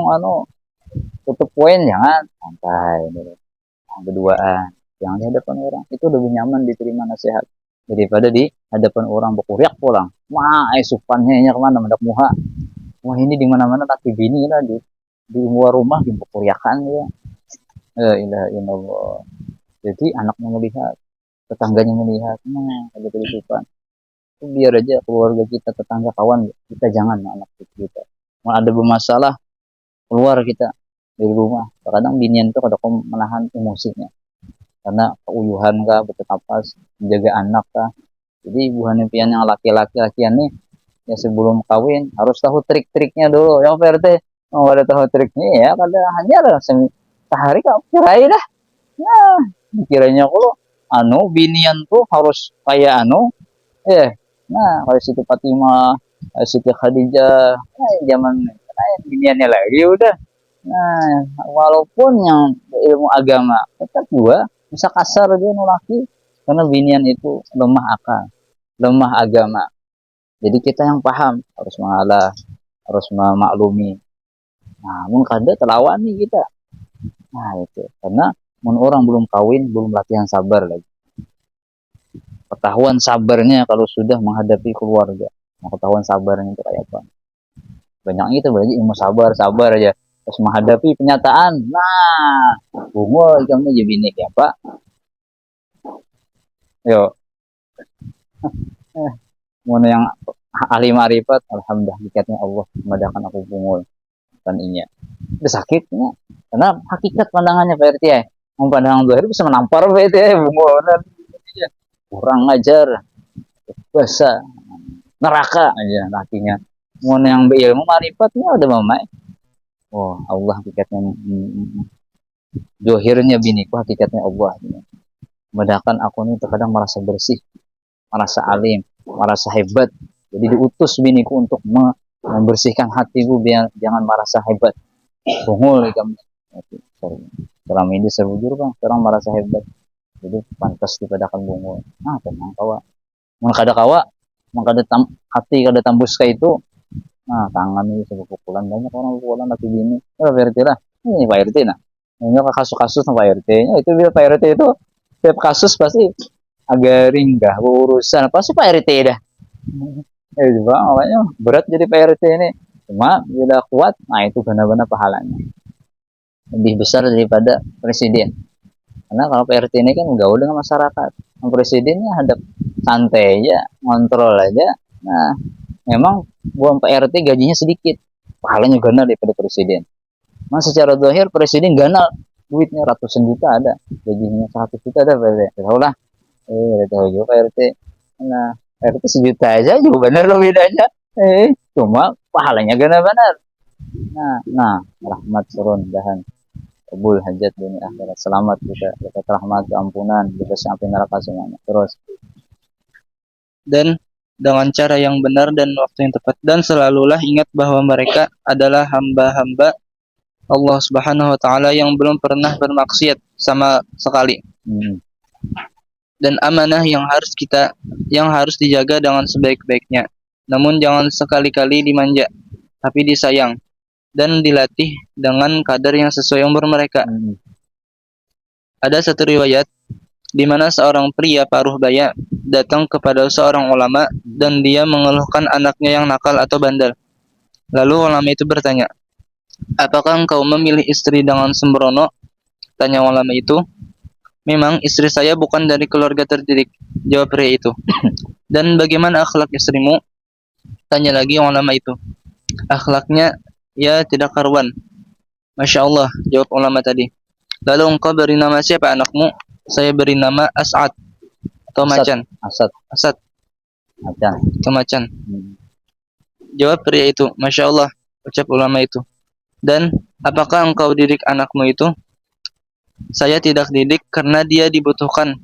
tutup poin, jangan santai dulu. Nah, berduaan, jangan di hadapan orang. Itu lebih nyaman diterima nasihat daripada di hadapan orang berkuriak pulang. Wah, supannya kemana mendak muha. Wah, ini di mana-mana laki bini lah di luar rumah di berkuriakan ya. La ilaha illallah. Jadi anaknya melihat, tetangganya melihat, ada kehidupan. Itu biar aja keluarga kita, tetangga, kawan kita jangan anak kita. Mau ada bermasalah keluar kita dari rumah. Kadang binian itu kadang menahan emosinya karena keuyuhan kah, bertetapas, menjaga anak kah. Jadi bukan impian yang laki-laki nih ya sebelum kawin harus tahu trik-triknya dulu. Yang PRT mau ada tahu triknya ya kada hanya lah sehari kau kirain dah. Nah, kiranya kalau binian tuh harus kayak nah kalau Siti Fatimah, Siti Khadijah, zaman biniannya lagi udah. Nah, walaupun yang ilmu agama tetap juga bisa kasar dia laki karena binian itu lemah akal, lemah agama. Jadi kita yang paham harus mengalah, harus memaklumi. Nah, mun kada terlawan nih kita. Nah, itu karena mun orang belum kawin, belum latihan sabar lagi. Ketahuan sabarnya kalau sudah menghadapi keluarga. Nah, ketahuan sabarnya itu kayak apa? Banyak itu banyak ilmu sabar aja. Terus menghadapi penyataan. Nah, bungo kamu jadi bini ya Pak. Yo. Mana yang ahli marifat, alhamdulillah dikatnya Allah memadakan aku bungul dan inya. Udah sakitnya. Karena hakikat pandangannya Pak RT ya. Pandangan zahir bisa menampar Pak RT ya bungul. Kurang ajar. Bahasa neraka aja lakinya. Mana yang berilmu marifatnya udah mamai. Oh, Allah hakikatnya Johirnya biniku hakikatnya Allah. Memudahkan aku ini terkadang merasa bersih, merasa alim, merasa hebat. Jadi diutus biniku untuk membersihkan hatiku biar jangan merasa hebat. Bungul kamu. Selama ini sebujur bang, sekarang merasa hebat. Jadi pantas dipadakan bungul. Nah, tenang kawa. Mun kada kawa, mun kada hati kada tambus kayak itu. Nah, tangan ini sebuah pukulan banyak orang pukulan laki bini. Ya, PRT lah. Ini Pak RT nah. Ini kasus-kasus sama Pak RT-nya itu bila Pak RT itu setiap kasus pasti agak ringgah urusan pasti Pak RT dah. Juga makanya berat jadi Pak RT ini. Cuma bila kuat, nah itu benar-benar pahalanya lebih besar daripada presiden. Karena kalau Pak RT ini kan gaul dengan masyarakat. Presidennya hadap santai aja, ngontrol aja. Nah, memang buang Pak RT gajinya sedikit, pahalanya ganal daripada presiden. Nah, secara zahir presiden ganal duitnya ratusan juta ada, gajinya 100 juta ada Pak RT. Tahu lah, tahu juga Pak RT. Nah, Pak RT sejuta aja juga benar loh bedanya. Cuma pahalanya ganal benar. Nah, rahmat turun dahan. Kabul hajat dunia akhirat. Selamat kita dapat rahmat, ampunan, bebas sampai neraka semuanya. Terus dan dengan cara yang benar dan waktu yang tepat, dan selalulah ingat bahwa mereka adalah hamba-hamba Allah Subhanahu wa taala yang belum pernah bermaksiat sama sekali. Dan amanah yang harus dijaga dengan sebaik-baiknya. Namun jangan sekali-kali dimanja, tapi disayang dan dilatih dengan kadar yang sesuai umur mereka. Ada satu riwayat di mana seorang pria paruh baya datang kepada seorang ulama dan dia mengeluhkan anaknya yang nakal atau bandel. Lalu ulama itu bertanya, "Apakah engkau memilih istri dengan sembrono?" Tanya ulama itu. "Memang istri saya bukan dari keluarga terdidik," jawab pria itu. "Dan bagaimana akhlak istrimu?" Tanya lagi ulama itu. "Akhlaknya ya tidak karuan." "Masya Allah," jawab ulama tadi. "Lalu engkau beri nama siapa anakmu?" "Saya beri nama As'ad atau Macan." Asad atau Macan. Jawab pria itu. "Masya Allah," ucap ulama itu. "Dan Apakah engkau didik anakmu itu? Saya tidak didik karena dia dibutuhkan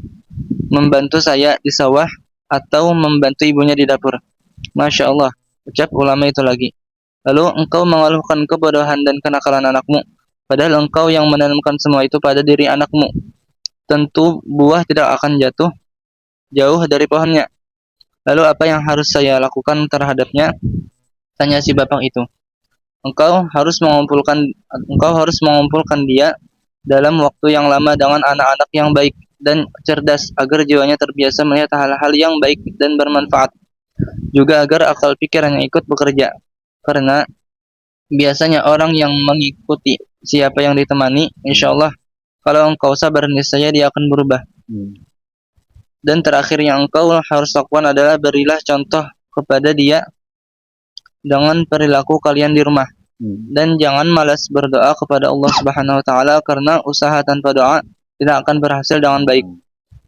membantu saya di sawah atau membantu ibunya di dapur. Masya Allah, ucap ulama itu lagi. Lalu engkau mengeluhkan kebodohan dan kenakalan anakmu, padahal engkau yang menanamkan semua itu pada diri anakmu. Tentu buah tidak akan jatuh jauh dari pohonnya. Lalu apa yang harus saya lakukan terhadapnya? Tanya si bapak itu. Engkau harus mengumpulkan dia dalam waktu yang lama dengan anak-anak yang baik dan cerdas agar jiwanya terbiasa melihat hal-hal yang baik dan bermanfaat. Juga agar akal pikirannya ikut bekerja. Karena biasanya orang yang mengikuti siapa yang ditemani, insya Allah kalau engkau sabar niscaya dia akan berubah. Dan terakhir yang engkau harus lakukan adalah berilah contoh kepada dia dengan perilaku kalian di rumah. Dan jangan malas berdoa kepada Allah Subhanahu wa taala karena usaha tanpa doa tidak akan berhasil dengan baik.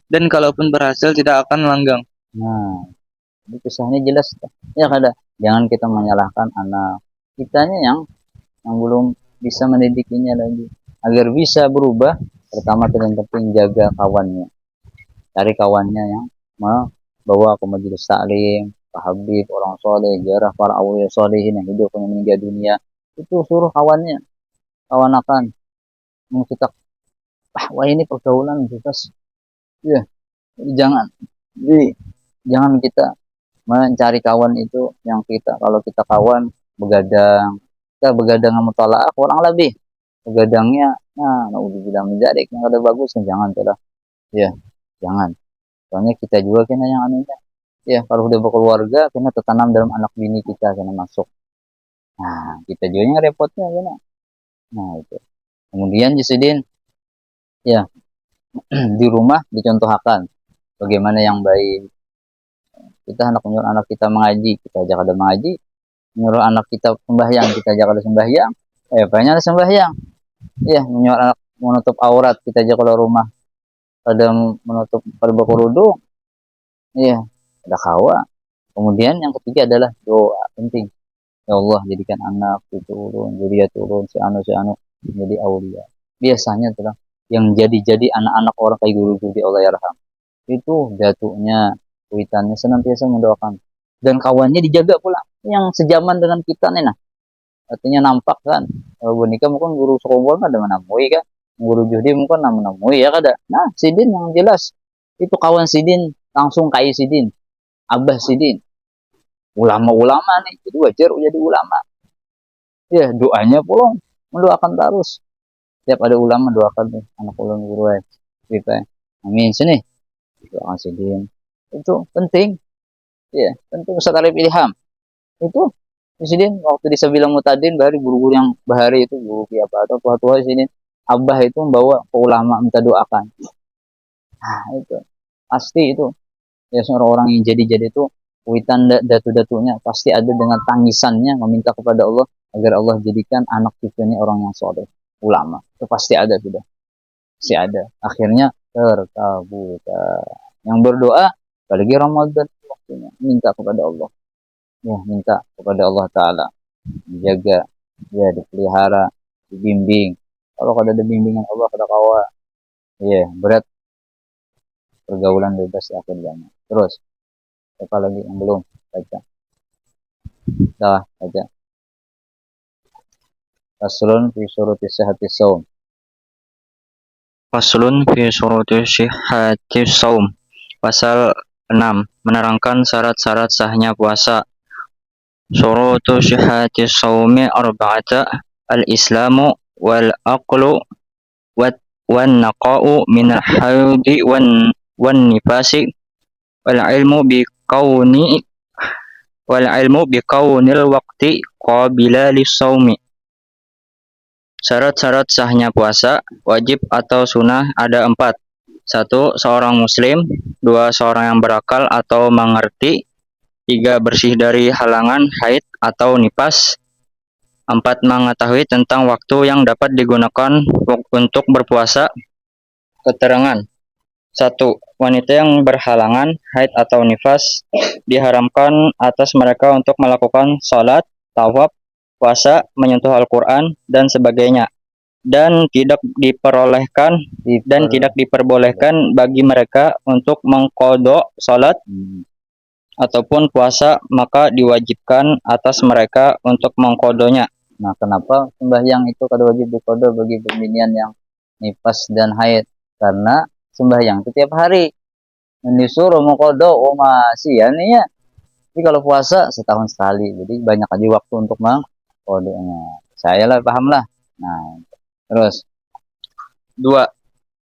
Dan kalaupun berhasil tidak akan langgang. Nah, ini kisahnya jelas. Ya kada, jangan kita menyalahkan anak kitanya yang belum bisa mendidikinya lagi. Agar bisa berubah, pertama yang penting jaga kawannya. Cari kawannya yang membawa ke majelis taklim, Pak Habib, orang soleh, jarah para awliya solehin yang hidup yang meninggal dunia. Itu suruh kawannya, kawanakan. Kita, wah ini pergaulan bebas. Ya, jangan. Jadi, jangan kita mencari kawan itu yang kita, kalau kita kawan begadang, kita begadang sama tolak orang lebih. Begadangnya, nah, udah menjadi yang ada bagus, jangan tuh lah. Ya, jangan. Soalnya kita juga kena yang anunya. Ya, kalau udah berkeluarga, kena tertanam dalam anak bini kita, kena masuk. Nah, kita juga yang repotnya, kena. Nah, itu. Kemudian Jusudin, ya, di rumah dicontohkan bagaimana yang baik. Kita hendak menyuruh anak kita mengaji, kita ajak ada mengaji. Menyuruh anak kita sembahyang, kita ajak ada sembahyang. Banyak ada sembahyang. Ya, menyuruh anak menutup aurat, kita ajak keluar rumah. Ada menutup pada berkerudung. Iya, ada kawa. Kemudian yang ketiga adalah doa, penting. Ya Allah, jadikan anak itu turun, jadi dia turun, si anu menjadi aulia. Biasanya tuh yang jadi anak-anak orang kayak guru-guru di Allah yarham. Itu datuknya, kuitannya senantiasa mendoakan. Dan kawannya dijaga pula. Yang sejaman dengan kita nih nah. Artinya nampak kan. Kalau boneka mungkin guru sekolah ada menamui kan. Guru judi mungkin menamui ya kada. Nah, Sidin yang jelas. Itu kawan Sidin langsung kai Sidin. Abah Sidin. Ulama-ulama nih. Jadi wajar jadi ulama. Ya, doanya pula mendoakan terus. Setiap ada ulama doakan nih anak ulama guru kita. Amin sini. Doakan Sidin. Itu penting. Ya, penting Ustaz Arif Ilham. Itu Sidin waktu disebilang mutadin bahari guru-guru yang bahari itu guru apa atau tua-tua Sidin. Abah itu membawa ke ulama minta doakan. Nah, itu pasti itu. Ya, seorang orang yang jadi itu witan datu-datunya pasti ada dengan tangisannya meminta kepada Allah agar Allah jadikan anak cucunya orang yang soleh, ulama. Itu pasti ada sudah. Pasti ada. Akhirnya terkabulkan. Yang berdoa apalagi Ramadan waktunya minta kepada Allah. Ya, minta kepada Allah Ta'ala dijaga, ya dipelihara, dibimbing. Kalau ada bimbingan Allah pada kawa, ya berat pergaulan bebas akhir zaman. Terus apa lagi yang belum baca? Dah baca. Faslun fi syuruti sihhati shaum. Faslun fi syuruti sihhati shaum. Pasal 6. Menerangkan syarat-syarat sahnya puasa. Syurutu sihhati shaumi arba'ata al-islamu wal aqlu wan naqa'u min al-haudi wan nifasi wal ilmu bi kaunil waqti qabila lis-shaumi. Syarat-syarat sahnya puasa, wajib atau sunnah ada 4. 1. Seorang muslim. 2. Seorang yang berakal atau mengerti. 3. Bersih dari halangan haid atau nifas. 4. Mengetahui tentang waktu yang dapat digunakan untuk berpuasa. Keterangan. 1. Wanita yang berhalangan haid atau nifas diharamkan atas mereka untuk melakukan salat, tawaf, puasa, menyentuh Al-Quran dan sebagainya, dan tidak diperbolehkan bagi mereka untuk mengkodok salat ataupun puasa, maka diwajibkan atas mereka untuk mengkodonya. Nah, kenapa sembahyang itu kada wajib dikodo bagi pembinian yang nifas dan haid? Karena sembahyang itu tiap hari. Dan disuruh mau kodo, oh masih ya nih ya. Tapi kalau puasa setahun sekali, jadi banyak aja waktu untuk mengkodonya. Saya lah paham lah. Nah, terus 2.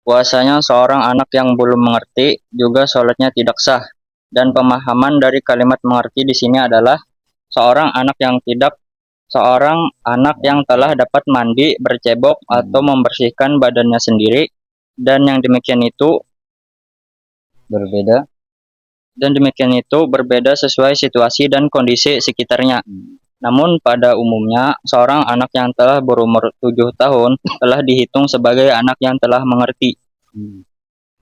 Puasanya seorang anak yang belum mengerti, juga sholatnya tidak sah. Dan pemahaman dari kalimat mengerti di sini adalah seorang anak yang telah dapat mandi, bercebok, atau membersihkan badannya sendiri, dan demikian itu berbeda sesuai situasi dan kondisi sekitarnya. Namun pada umumnya, seorang anak yang telah berumur 7 tahun telah dihitung sebagai anak yang telah mengerti.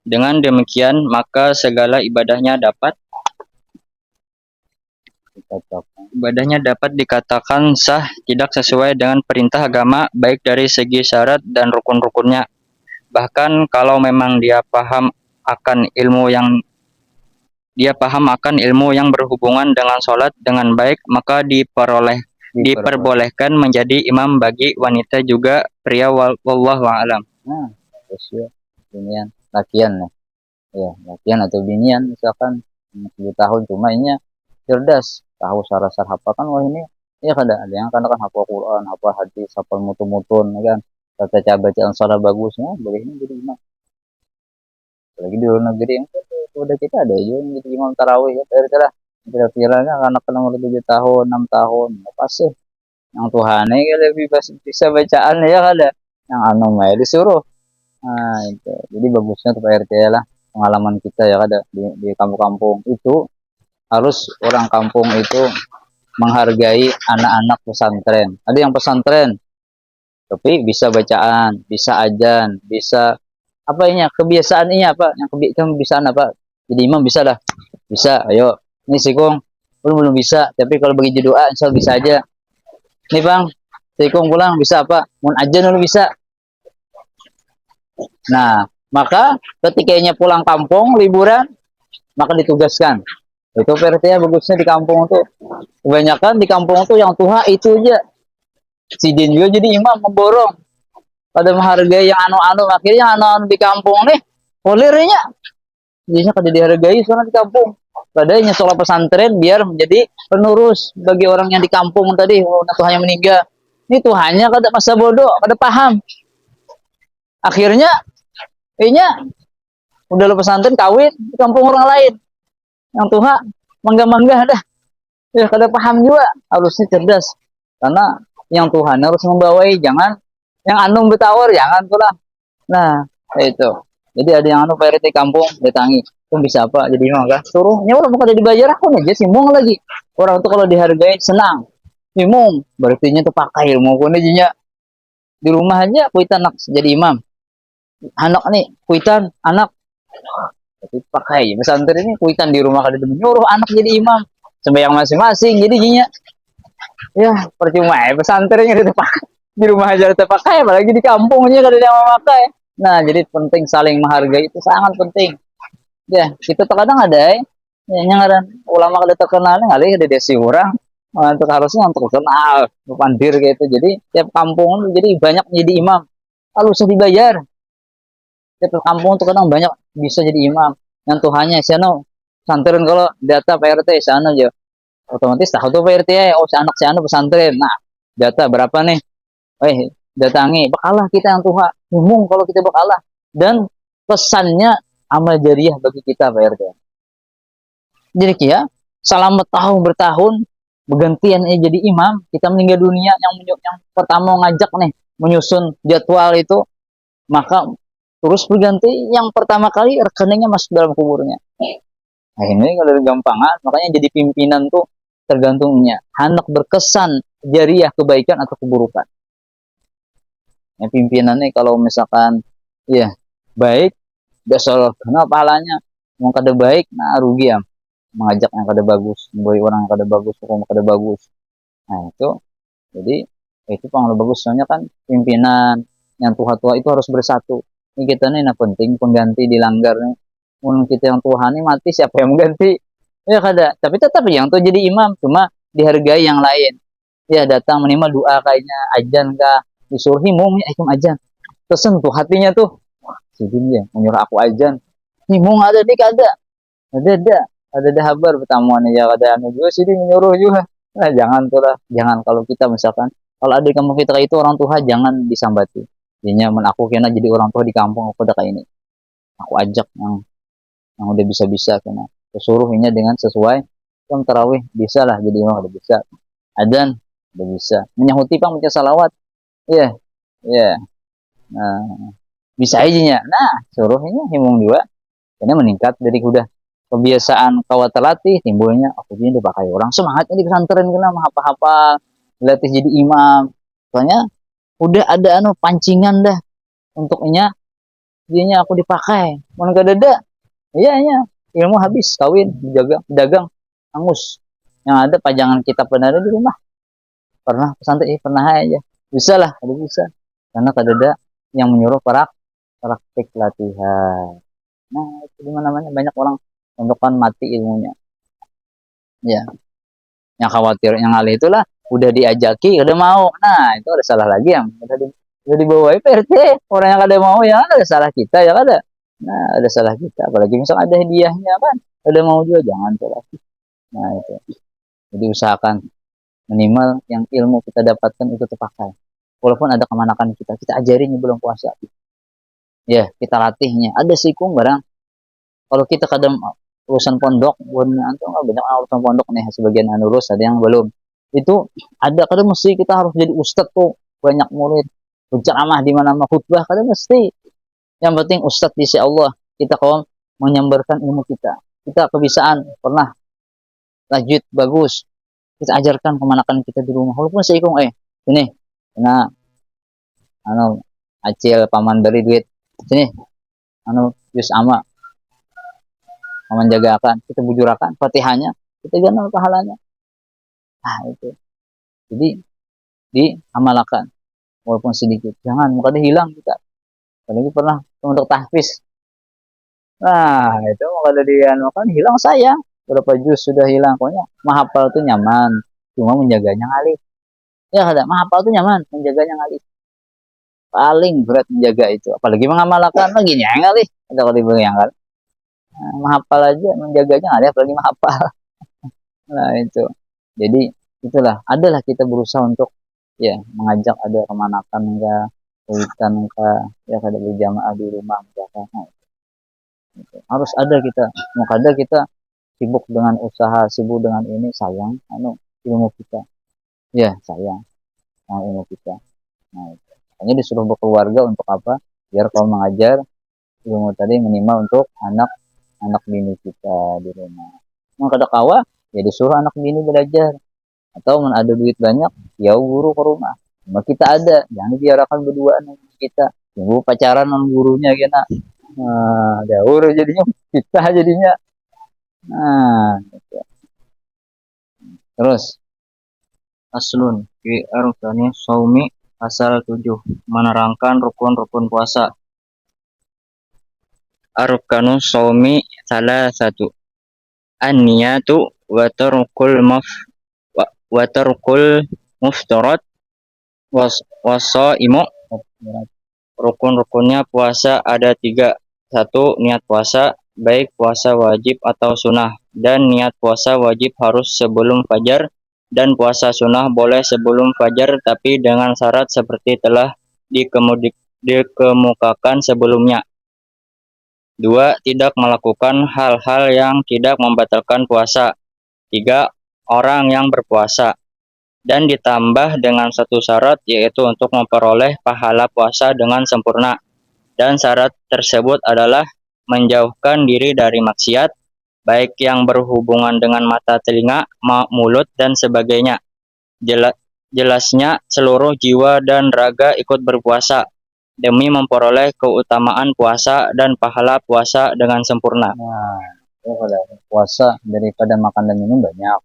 Dengan demikian, maka segala ibadahnya dapat dikatakan sah, tidak sesuai dengan perintah agama, baik dari segi syarat dan rukun-rukunnya. Bahkan kalau memang dia paham akan ilmu yang berhubungan dengan sholat dengan baik, maka diperbolehkan menjadi imam bagi wanita juga pria, wallahu a'lam. nah, terus ya, binian, lakian ya. Ya, lakian atau binian misalkan 7 tahun cuma ini cerdas, tahu sarah-sarah apa kan, wah ini ya ada yang kan hafal Quran, hafal hadis, hafal mutun-mutun ya kan. Baca bacaan salah bagusnya boleh ini jadi imam. Lagi di luar negeri yang udah kita ada juga yang jadi imam tarawih ya, dari kira-kiranya anak nomor 7 tahun 6 tahun apa sih yang Tuhannya kalau lebih bisa bacaan ya kada yang mah disuruh. Nah itu jadi bagusnya tuh Pak RT lah, pengalaman kita ya kada di kampung-kampung itu harus orang kampung itu menghargai anak-anak pesantren. Ada yang pesantren tapi bisa bacaan, bisa ajan, bisa apa ini kebiasaan ini apa yang kebiasaan apa jadi imam bisa dah, bisa. Ayo ini sikung belum bisa, tapi kalau bagi doa insya Allah bisa aja nih bang. Sikung pulang bisa apa mun ajan dulu bisa. Nah maka ketikanya pulang kampung liburan maka ditugaskan itu PRT ya. Bagusnya di kampung tuh kebanyakan di kampung tuh yang tua itu aja si Din juga jadi imam memborong pada menghargai yang anu-anu, akhirnya anu-anu di kampung nih polirnya jadinya kada dihargai soalnya di kampung. Padahal sholat pesantren biar menjadi penurus bagi orang yang di kampung tadi. Tuhannya meninggal ini Tuhannya kada masa bodoh, kada paham, akhirnya ini udah lo pesantren kawin di kampung orang lain yang tua mangga-mangga dah ya kada paham juga. Harusnya cerdas karena yang Tuhan harus membawai, jangan yang anu betawar jangan pula. Nah itu jadi ada yang anu PRT kampung datangi tuh bisa apa jadi imam kah suruh nyawa bukan dibayar aku aja simung lagi orang tuh kalau dihargai senang simung berarti tuh pakai ilmu pun aja di rumah aja kuitan anak jadi imam anak nih kuitan anak tapi pakai pesantren ini kuitan di rumah kada menyuruh anak jadi imam sembahyang masing-masing jadinya ya percuma ya pesantrennya kada pakai di rumah aja kada pakai apalagi di kampungnya kada ada yang memakai. Nah jadi penting saling menghargai itu sangat penting ya. Kita terkadang ada yang ada ulama kada terkenal ngali ada desi orang untuk harusnya untuk kenal pandir gitu. Jadi tiap kampung jadi banyak jadi imam kalau usah dibayar. Tiap kampung tuh kadang banyak bisa jadi imam yang Tuhannya siano pesantren kalau data PRT sana aja otomatis tahu tuh PRT oh si anak pesantren. Nah data berapa nih datangi bakalah kita yang Tuhan umum kalau kita bakalah dan pesannya amal jariah bagi kita PRT. Jadi ya selama bertahun bergantian jadi imam kita meninggal dunia yang pertama ngajak nih menyusun jadwal itu maka terus berganti yang pertama kali rekeningnya masuk dalam kuburnya. Nah ini kalau gampangan makanya jadi pimpinan tuh tergantungnya anak berkesan jariah kebaikan atau keburukan. Yang pimpinannya kalau misalkan ya baik besok karena pahalanya mau kada baik nah rugi ya mengajak yang kada bagus membawa orang yang kada bagus hukum kada bagus. Nah itu Jadi itu paling bagus, soalnya kan pimpinan yang tua-tua itu harus bersatu. Ini kita nih nah penting pengganti dilanggar nih. Mun kita yang tua nih mati, siapa yang mengganti? Ya kada. Tapi tetap yang tuh jadi imam, cuma dihargai yang lain. Ya datang minimal doa kayaknya ajan kah, disuruh himung ya ikut ajan. Tersentuh hatinya tuh. Wah, si dia menyuruh aku ajan. Himung ada dik ada. Ada. Ada habar pertemuan ya kada anu juga sih menyuruh juga. Nah, jangan tuh lah. Jangan kalau kita misalkan kalau ada di kampung kita itu orang tua jangan disambati. Jadinya men aku kena jadi orang tua di kampung aku udah kayak ini. Aku ajak yang udah bisa-bisa kena. Kesuruhnya dengan sesuai yang tarawih bisa lah jadi orang udah bisa. Adzan udah bisa. Menyahuti pang baca salawat. Iya, yeah, iya. Yeah. Nah, bisa aja. Nah, suruhnya himung juga. Karena meningkat dari udah kebiasaan kawat terlatih timbulnya aku ini dipakai orang semangatnya di pesantren kena apa-apa dilatih jadi imam, soalnya udah ada anu pancingan dah untuknya dianya aku dipakai mau gak ada iya ilmu habis kawin dagang dagang angus yang ada pajangan kita pernah ada di rumah pernah pesantren pernah aja bisa lah ada bisa karena kadada yang menyuruh praktik latihan. Nah itu dimana namanya banyak orang untuk kan mati ilmunya ya yang khawatir yang alih itulah udah diajaki udah mau nah itu ada salah lagi yang udah dibawa PRT orang yang ada mau ya ada salah kita ya ada nah ada salah kita apalagi misal ada hadiahnya kan ada mau juga jangan salah nah itu jadi usahakan minimal yang ilmu kita dapatkan itu terpakai walaupun ada kemanakan kita ajarin belum puasa ya kita latihnya ada sikung barang kalau kita kadang urusan pondok antum banyak urusan pondok nih sebagian lulus ada yang belum itu ada kadang mesti kita harus jadi ustadz tuh banyak murid berceramah di mana-mana khutbah kadang mesti yang penting ustadz di sisi Allah kita kawan menyambarkan ilmu kita kebiasaan pernah lanjut bagus kita ajarkan kemanakan kita di rumah walaupun seikung ini nah anu acil paman dari duit sini anu jus ama menjagakan kita bujurakan fatihahnya kita ganal pahalanya nah itu jadi diamalkan walaupun sedikit jangan muka hilang kita apalagi pernah untuk tahfiz nah itu muka dia kan hilang saya berapa juz sudah hilang pokoknya mahapal itu nyaman cuma menjaganya ngalih ya kada mahapal itu nyaman menjaganya ngalih paling berat menjaga itu apalagi mengamalkan lagi ngalih ada kalau dibilang kan menghafal aja menjaganya ada apalagi menghafal nah itu jadi itulah adalah kita berusaha untuk ya mengajak ada kemanakan enggak kewitan enggak ya kada berjamaah di rumah misalkan nah, itu. Harus ada kita mau kada kita sibuk dengan usaha sibuk dengan ini sayang ilmu kita ya sayang ilmu kita nah itu. Hanya disuruh berkeluarga untuk apa biar kalau mengajar ilmu tadi minimal untuk anak bini kita di rumah. Mau kada kawa, ya disuruh anak bini belajar. Atau ada duit banyak, ya guru ke rumah. Cuma kita ada, jangan dibiarkan berduaan dengan kita. Tunggu pacaran dengan gurunya kena. Nah, jauh jadinya kita jadinya. Nah, gitu. Terus aslun fi arkani saumi pasal 7 menerangkan rukun-rukun puasa. Arkanu saumi salah satu an-niyatu wa tarkul muftarat wasaimu. Rukun-rukunnya puasa ada 3. 1. Niat puasa baik puasa wajib atau sunnah dan niat puasa wajib harus sebelum fajar dan puasa sunnah boleh sebelum fajar tapi dengan syarat seperti telah dikemukakan sebelumnya. 2. Tidak melakukan hal-hal yang tidak membatalkan puasa. 3. Orang yang berpuasa. Dan ditambah dengan satu syarat yaitu untuk memperoleh pahala puasa dengan sempurna. Dan syarat tersebut adalah menjauhkan diri dari maksiat, baik yang berhubungan dengan mata, telinga, mulut, dan sebagainya. Jelasnya seluruh jiwa dan raga ikut berpuasa demi memperoleh keutamaan puasa dan pahala puasa dengan sempurna. Nah, pada puasa daripada makan dan minum banyak.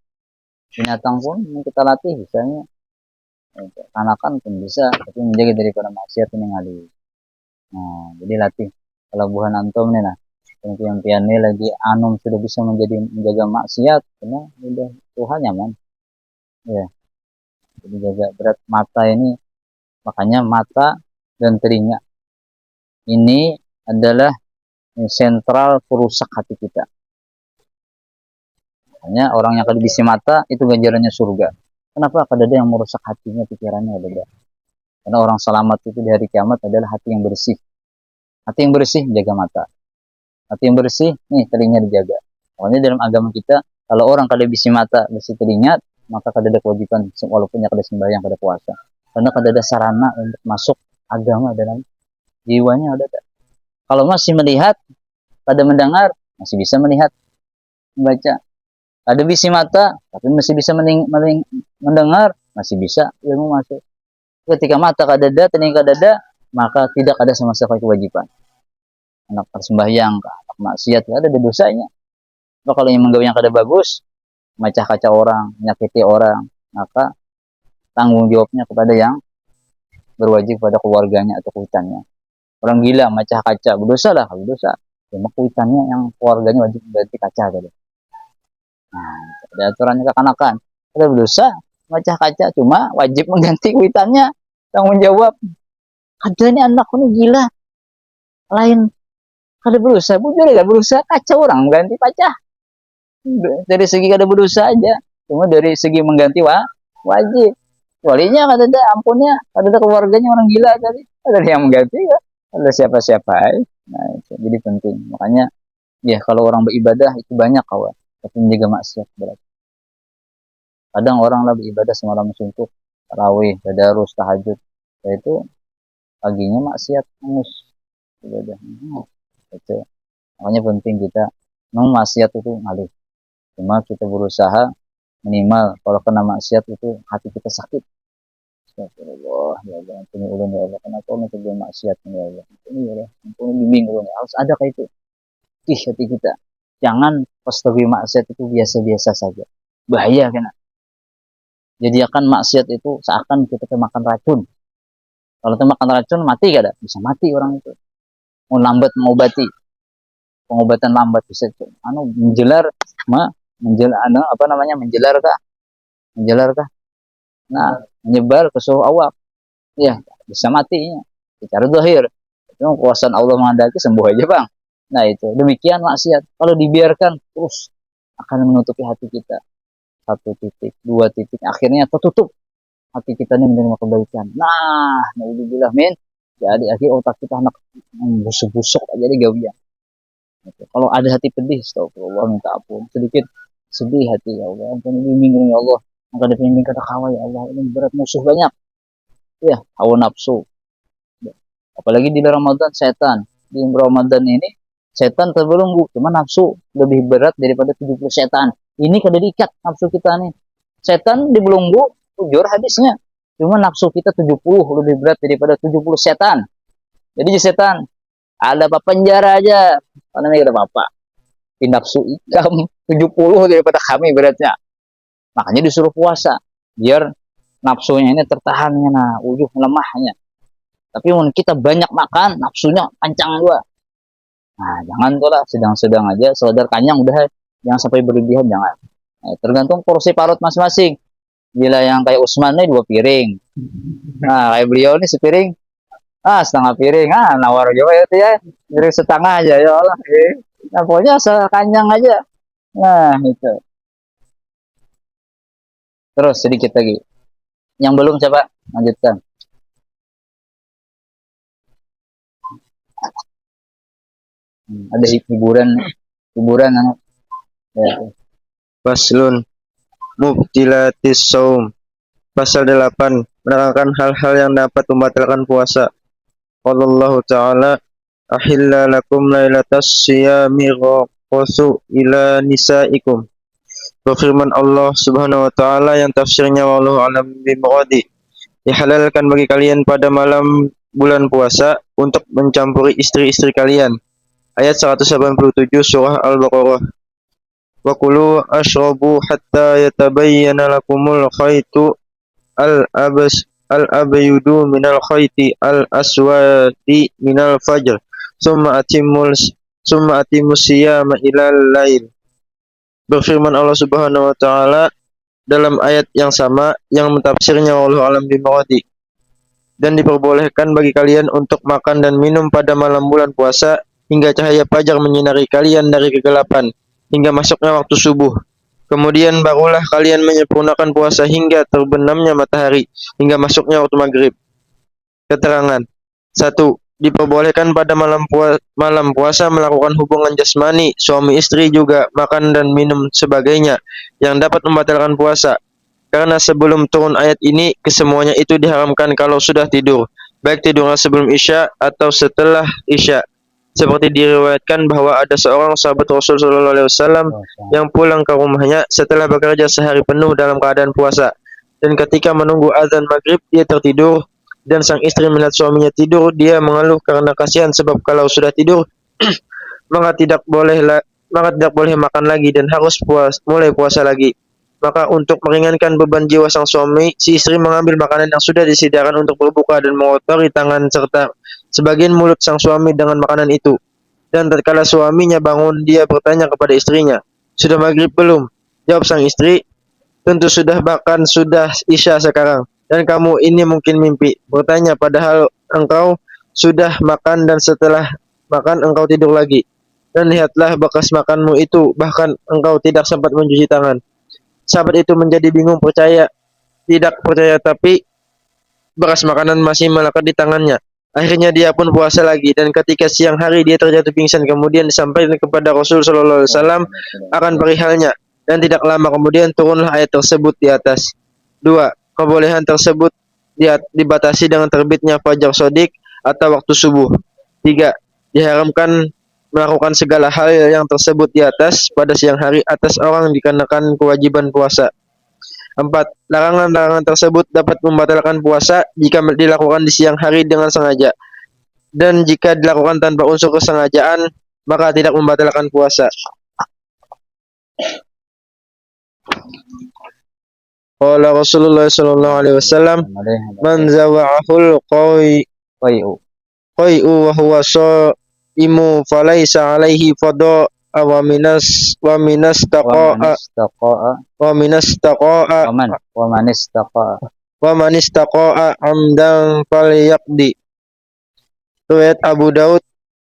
Binatang pun kita latih misalnya Anakan pun bisa, tapi menjaga daripada maksiat ini ngali. Nah, jadi latih kalau buhan antum nih nah, impian nih lagi anum sudah bisa menjaga maksiat, karena udah Tuhan nyaman. Ya, jadi jaga berat mata ini, makanya mata dan telinga ini adalah sentral perusak hati kita. Makanya orang yang kedibisi mata itu ganjarannya surga. Kenapa? Karena ada yang merusak hatinya, pikirannya ada. Karena orang selamat itu di hari kiamat adalah hati yang bersih. Hati yang bersih jaga mata. Hati yang bersih, nih telinga dijaga. Makanya dalam agama kita, kalau orang kada bisi mata, bisi telinga, maka kada ada kewajiban walaupun kada sembahyang, kada puasa. Karena kada ada sarana untuk masuk agama dalam jiwanya ada. Kalau masih melihat, kada mendengar, masih bisa melihat, membaca. Ada bisi mata, tapi masih bisa mendengar, masih bisa ilmu masuk. Ketika mata kada ada, telinga kada ada, maka tidak ada sama sekali kewajiban. Anak persembahyang, anak maksiat, ada dosanya. Maka kalau yang menggawe yang kada bagus, macah kaca orang, menyakiti orang, maka tanggung jawabnya kepada yang berwajib pada keluarganya atau kuitannya. Orang gila, macah kaca, berdosa lah, berdosa. Cuma kuitannya yang keluarganya wajib berarti kaca tadi. Nah, ada aturannya kekanakan. Ada berdosa, macah kaca, cuma wajib mengganti kuitannya, tanggung jawab. Ada ini anak ini gila, lain kada berusaha, bujur ya berusaha kaca orang mengganti kaca. Dari segi kada berusaha aja, cuma dari segi mengganti wajib. Walinya kada ada ampunnya, kada ada keluarganya orang gila tadi, ada yang mengganti ya, ada siapa-siapa. Nah, itu jadi penting. Makanya ya kalau orang beribadah itu banyak kawan, tapi menjaga maksiat berat. Kadang orang lah beribadah semalam suntuk, tarawih, tadarus, tahajud, itu paginya maksiat hangus ibadah. Itu makanya penting kita memang maksiat itu ngalih. Cuma kita berusaha minimal kalau kena maksiat itu hati kita sakit. Astagfirullah, ya Allah, ampuni ulun ya Allah, kenapa kau mencegah maksiat ya Allah? Ampuni ya Allah, ampuni bimbing ulun. Harus ada kayak itu. Ih, hati kita. Jangan pas terjadi maksiat itu biasa-biasa saja. Bahaya kena. Jadi akan maksiat itu seakan kita makan racun. Kalau kita makan racun mati kada? Bisa mati orang itu. Mau lambat mengobati. Pengobatan lambat bisa menjelar menjelar kah? Nah, menyebar ke seluruh awak. Ya, bisa matinya. Secara zahir. Itu kuasa Allah menghendaki sembuh aja, Bang. Nah, itu. Demikian maksiat. Kalau dibiarkan terus akan menutupi hati kita. 1 titik, 2 titik, akhirnya tertutup. Hati kita ini menerima kebaikan. Nah, naudzubillah min. Jadi akhir otak kita anak busuk-busuk aja di gawian. Kalau ada hati pedih, astagfirullah, minta ampun. Sedikit sedih hati, ya Allah. Ampun bimbing ya Allah. Maka ada bimbing kata kawa, ya Allah. Ini berat musuh banyak. Ya, hawa nafsu. Apalagi di Ramadan setan. Di Ramadan ini setan terbelenggu, cuma nafsu lebih berat daripada 70 setan. Ini kada diikat nafsu kita nih. Setan dibelenggu, jujur hadisnya. Cuma nafsu kita 70 lebih berat daripada 70 setan. Jadi setan ada apa penjara aja. Karena ini ada apa? Di nafsu ikam 70 daripada kami beratnya. Makanya disuruh puasa biar nafsunya ini tertahannya nah ujung lemahnya. Tapi when kita banyak makan nafsunya pancang dua. Nah, jangan tuh lah sedang-sedang aja, saudara kanyang udah jangan sampai berlebihan jangan. Nah, tergantung porsi parut masing-masing. Bila yang kayak Usman nih 2 piring. Nah, kayak beliau nih sepiring. Setengah piring. Nawar juga itu ya. Piring setengah aja ya Allah. Nah, pokoknya sekanyang aja. Nah, itu. Terus sedikit lagi. Yang belum coba lanjutkan. Ada hiburan ya. Faslun Mubtilatis Saum. Pasal 8 menerangkan hal-hal yang dapat membatalkan puasa. Wallahu ta'ala ahilla lakum lailatas siyami ghaqusu ila nisaikum. Berfirman Allah Subhanahu wa taala yang tafsirnya wallahu alam bimuradi. Dihalalkan bagi kalian pada malam bulan puasa untuk mencampuri istri-istri kalian. Ayat 187 surah Al-Baqarah. Wa kulu ashrabu hatta yatabayyana lakumul khaytu al-abyudu minal khayti al-aswadi minal fajr summa atimus siyama ilal lail. Berfirman Allah Subhanahu wa taala dalam ayat yang sama yang mentafsirnya wallahu alam bimuradi. Dan diperbolehkan bagi kalian untuk makan dan minum pada malam bulan puasa hingga cahaya fajar menyinari kalian dari kegelapan hingga masuknya waktu subuh. Kemudian barulah kalian menyempurnakan puasa hingga terbenamnya matahari hingga masuknya waktu maghrib. Keterangan 1. Diperbolehkan pada malam puasa melakukan hubungan jasmani, suami istri juga makan dan minum sebagainya yang dapat membatalkan puasa. Karena sebelum turun ayat ini, kesemuanya itu diharamkan kalau sudah tidur, baik tidurnya sebelum Isya atau setelah Isya. Seperti diriwayatkan bahwa ada seorang sahabat Rasul sallallahu alaihi wasallam yang pulang ke rumahnya setelah bekerja sehari penuh dalam keadaan puasa. Dan ketika menunggu azan maghrib, dia tertidur. Dan sang istri melihat suaminya tidur, dia mengeluh karena kasihan sebab kalau sudah tidur maka tidak boleh makan lagi dan harus mulai puasa lagi. Maka untuk meringankan beban jiwa sang suami, si istri mengambil makanan yang sudah disediakan untuk berbuka dan mengotori tangan serta sebagian mulut sang suami dengan makanan itu. Dan tatkala suaminya bangun, dia bertanya kepada istrinya, "Sudah maghrib belum?" Jawab sang istri, "Tentu sudah, bahkan sudah Isya sekarang. Dan kamu ini mungkin mimpi." Bertanya, "Padahal engkau sudah makan dan setelah makan engkau tidur lagi. Dan lihatlah bekas makanmu itu, bahkan engkau tidak sempat mencuci tangan." Sahabat itu menjadi bingung, tidak percaya, tapi bekas makanan masih melekat di tangannya. Akhirnya dia pun puasa lagi, dan ketika siang hari dia terjatuh pingsan. Kemudian disampaikan kepada Rasul sallallahu alaihi wasallam akan perihalnya, dan tidak lama kemudian turunlah ayat tersebut di atas. 2. Kebolehan tersebut dibatasi dengan terbitnya fajar shadiq atau waktu subuh. 3. Diharamkan melakukan segala hal yang tersebut di atas pada siang hari atas orang dikarenakan kewajiban puasa. 4. Larangan-larangan tersebut dapat membatalkan puasa jika dilakukan di siang hari dengan sengaja, dan jika dilakukan tanpa unsur kesengajaan maka tidak membatalkan puasa. Qala Rasulullah sallallahu alaihi wasallam, "Man zawa'ahul qai'u wa huwa sha'imu falaysa alaihi fada wa minas taqa'a wa man istaqa'a amdan falyaqdi." Riwayat Abu Daud.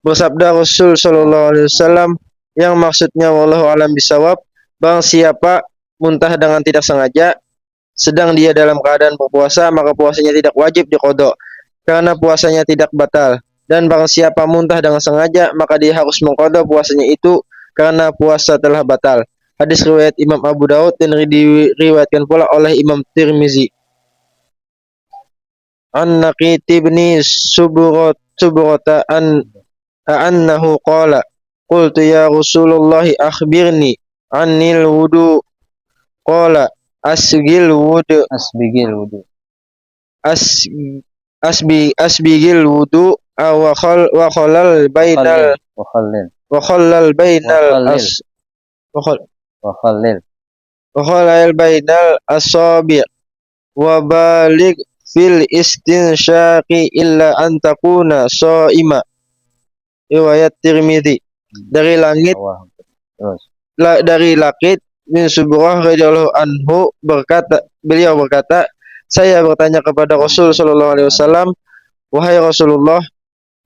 Bersabda Rasul sallallahu alaihi wasallam yang maksudnya wallahu alam bisawab, barang siapa muntah dengan tidak sengaja sedang dia dalam keadaan berpuasa, maka puasanya tidak wajib diqodok karena puasanya tidak batal. Dan barang siapa muntah dengan sengaja, maka dia harus mengqodok puasanya itu karena puasa telah batal. Hadis riwayat Imam Abu Daud dan diriwayatkan pula oleh Imam Tirmizi. An Naqit ibni Subrata annahu qala qultu ya Rasulullah akhbirni anil wudu. Qala asbigil wudu wa khalal bainal asabi' wa balig fil istinsyaqi illa an takuna shaima. Riwayat Tirmizi. Dari Laqit bin Subrah radhiyallahu anhu beliau berkata, saya bertanya kepada Rasul sallallahu alaihi wasallam, "Wahai Rasulullah,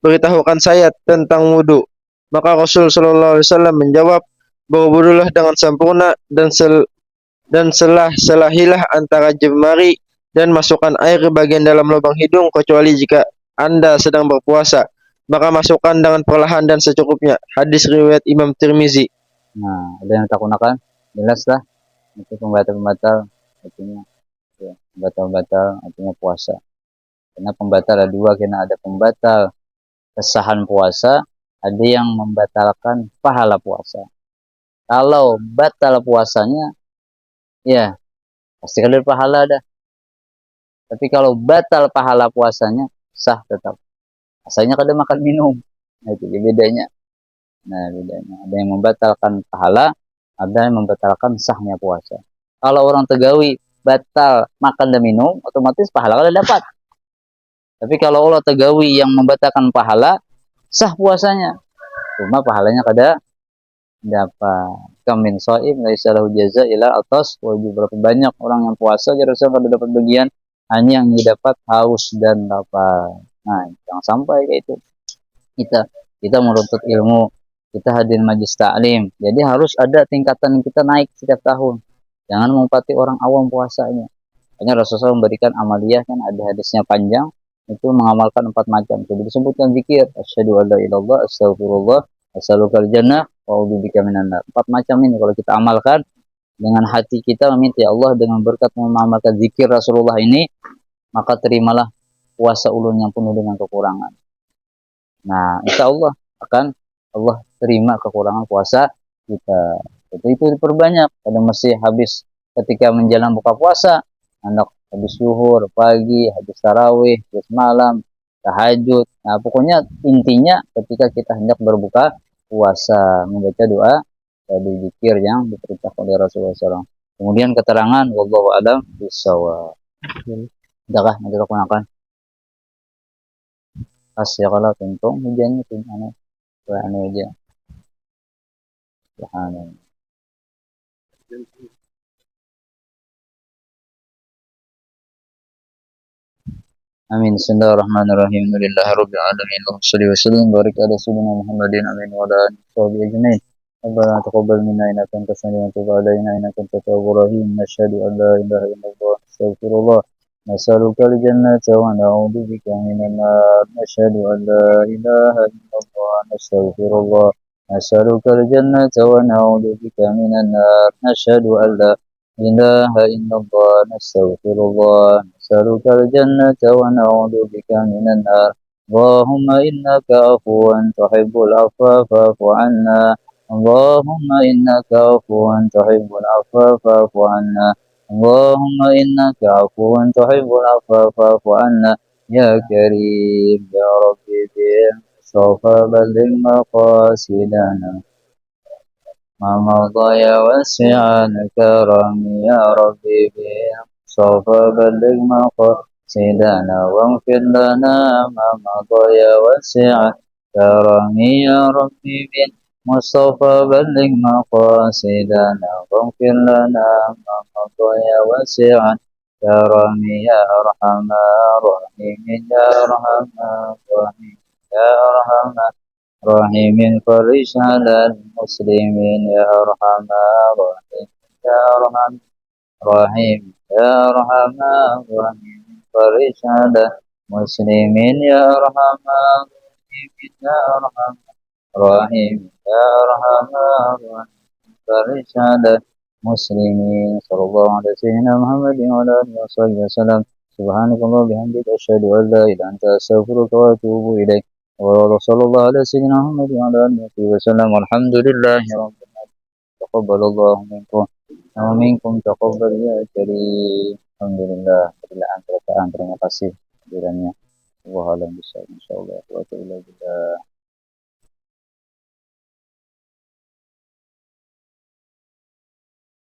beritahukan saya tentang wudu." Maka Rasul sallallahu alaihi wasallam menjawab, "Berwudulah dengan sempurna dan selahilah antara jemari dan masukkan air ke bagian dalam lubang hidung kecuali jika Anda sedang berpuasa. Maka masukkan dengan perlahan dan secukupnya." Hadis riwayat Imam Tirmizi. Nah, ada yang tak gunakan? Jelaslah itu pembatal-pembatal, artinya ya, pembatal-pembatal artinya puasa. Karena pembatal ada dua, karena ada pembatal kesahan puasa, ada yang membatalkan pahala puasa. Kalau batal puasanya, ya pasti ada pahala dah. Tapi kalau batal pahala puasanya, sah tetap. Asalnya kada makan minum. Nah, itu bedanya. Ada yang membatalkan pahala, ada yang membatalkan sahnya puasa. Kalau orang Tegawi batal makan dan minum, otomatis pahala kada dapat. Tapi kalau Allah tegawi yang membatalkan pahala, sah puasanya. Cuma pahalanya kada dapat. Kamin shaim laisa lahu jaza ila atas wajib. Berapa banyak orang yang puasa aja Rasul kada dapat bagian, hanya yang dapat haus dan lapar. Nah, jangan sampai kayak itu. Kita menuntut ilmu, kita hadir majlis taklim. Jadi harus ada tingkatan kita naik setiap tahun. Jangan mempati orang awam puasanya. Hanya Rasulullah memberikan amaliyah, kan ada hadisnya panjang, itu mengamalkan 4 macam. Jadi disebutkan zikir, asyhadu alla ilallah, astaghfirullah, as'alukal jannah, wa a'udzubika minan nar. 4 macam ini kalau kita amalkan dengan hati kita meminta ya Allah dengan berkat mengamalkan zikir Rasulullah ini, maka terimalah puasa ulun yang penuh dengan kekurangan. Nah, insya Allah akan Allah terima kekurangan puasa kita. Itu diperbanyak. Ada masih habis ketika menjelang buka puasa, anak habis zuhur, pagi, habis tarawih, habis malam, tahajud. Nah, pokoknya intinya ketika kita hendak berbuka puasa, membaca doa dari zikir yang diperintahkan oleh Rasulullah SAW. Kemudian keterangan wallahu a'lam bishawab. Udahkah nanti aku akan pas ya kalau tentung hujannya tuh anu aja. Subhanallah. Amin. Bismillahirrahmanirrahim. Alhamdulillahirabbil alamin. Wassalatu wassalamu barik ala sayyidina Muhammadin amin wa ala alihi washabihi ajmain. Rabbana taqabbal minna innaka antas samiul alim wa tub alaina innaka antat tawwabur rahim. Nasyhadu an la ilaha illallah astaghfirullah. Nas'alukal jannata wa na'udzu bika minan nar. Nasyhadu an la ilaha illallah astaghfirullah. Nas'alukal jannata wa na'udzu bika minan nar. Nasyhadu an la ilaha illallah nastaghfirullah nas'alukal jannata wa na'udzu bika minan nar. Allahumma innaka afuwan tuhibbul afwa fa'fu 'anna. Allahumma innaka afuwan tuhibbul afwa fa'fu 'anna. Allahumma innaka afuwan tuhibbul afwa fa'fu 'anna. Ya Karim ya Rabbi bil Mustafa balligh maqasidana ما مضى يا واسع الكرم يا ربي بالمصطفى بلغ مقاصدنا واغفر لنا ما مضى يا واسع الكرم يا ربي بالمصطفى بلغ مقاصدنا واغفر لنا ما مضى يا واسع الكرم يا أرحم الراحمين يا أرحم الراحمين يا أرحم رحيم فرج على المسلمين يا أرحم الراحمين يا أرحم رحيم يا أرحم الراحمين فرج على المسلمين يا أرحم الراحمين يا أرحم رحيم يا أرحم الراحمين فرج على المسلمين صلى الله على سيدنا محمد وعلى آله وصحبه وسلم. سبحانك اللهم وبحمدك أشهد أن لا إله إلا أنت أستغفرك وأتوب إليك. وصلى الله على سيدنا محمد وعلى آله وصحبه وسلم. والحمد لله رب العالمين. تقبل الله منكم ومنكم تقبل يا كريم. Alhamdulillah. Terima kasih hadirannya. Wallahualam bishawab. Insyaallah. Wa ta'ala billah.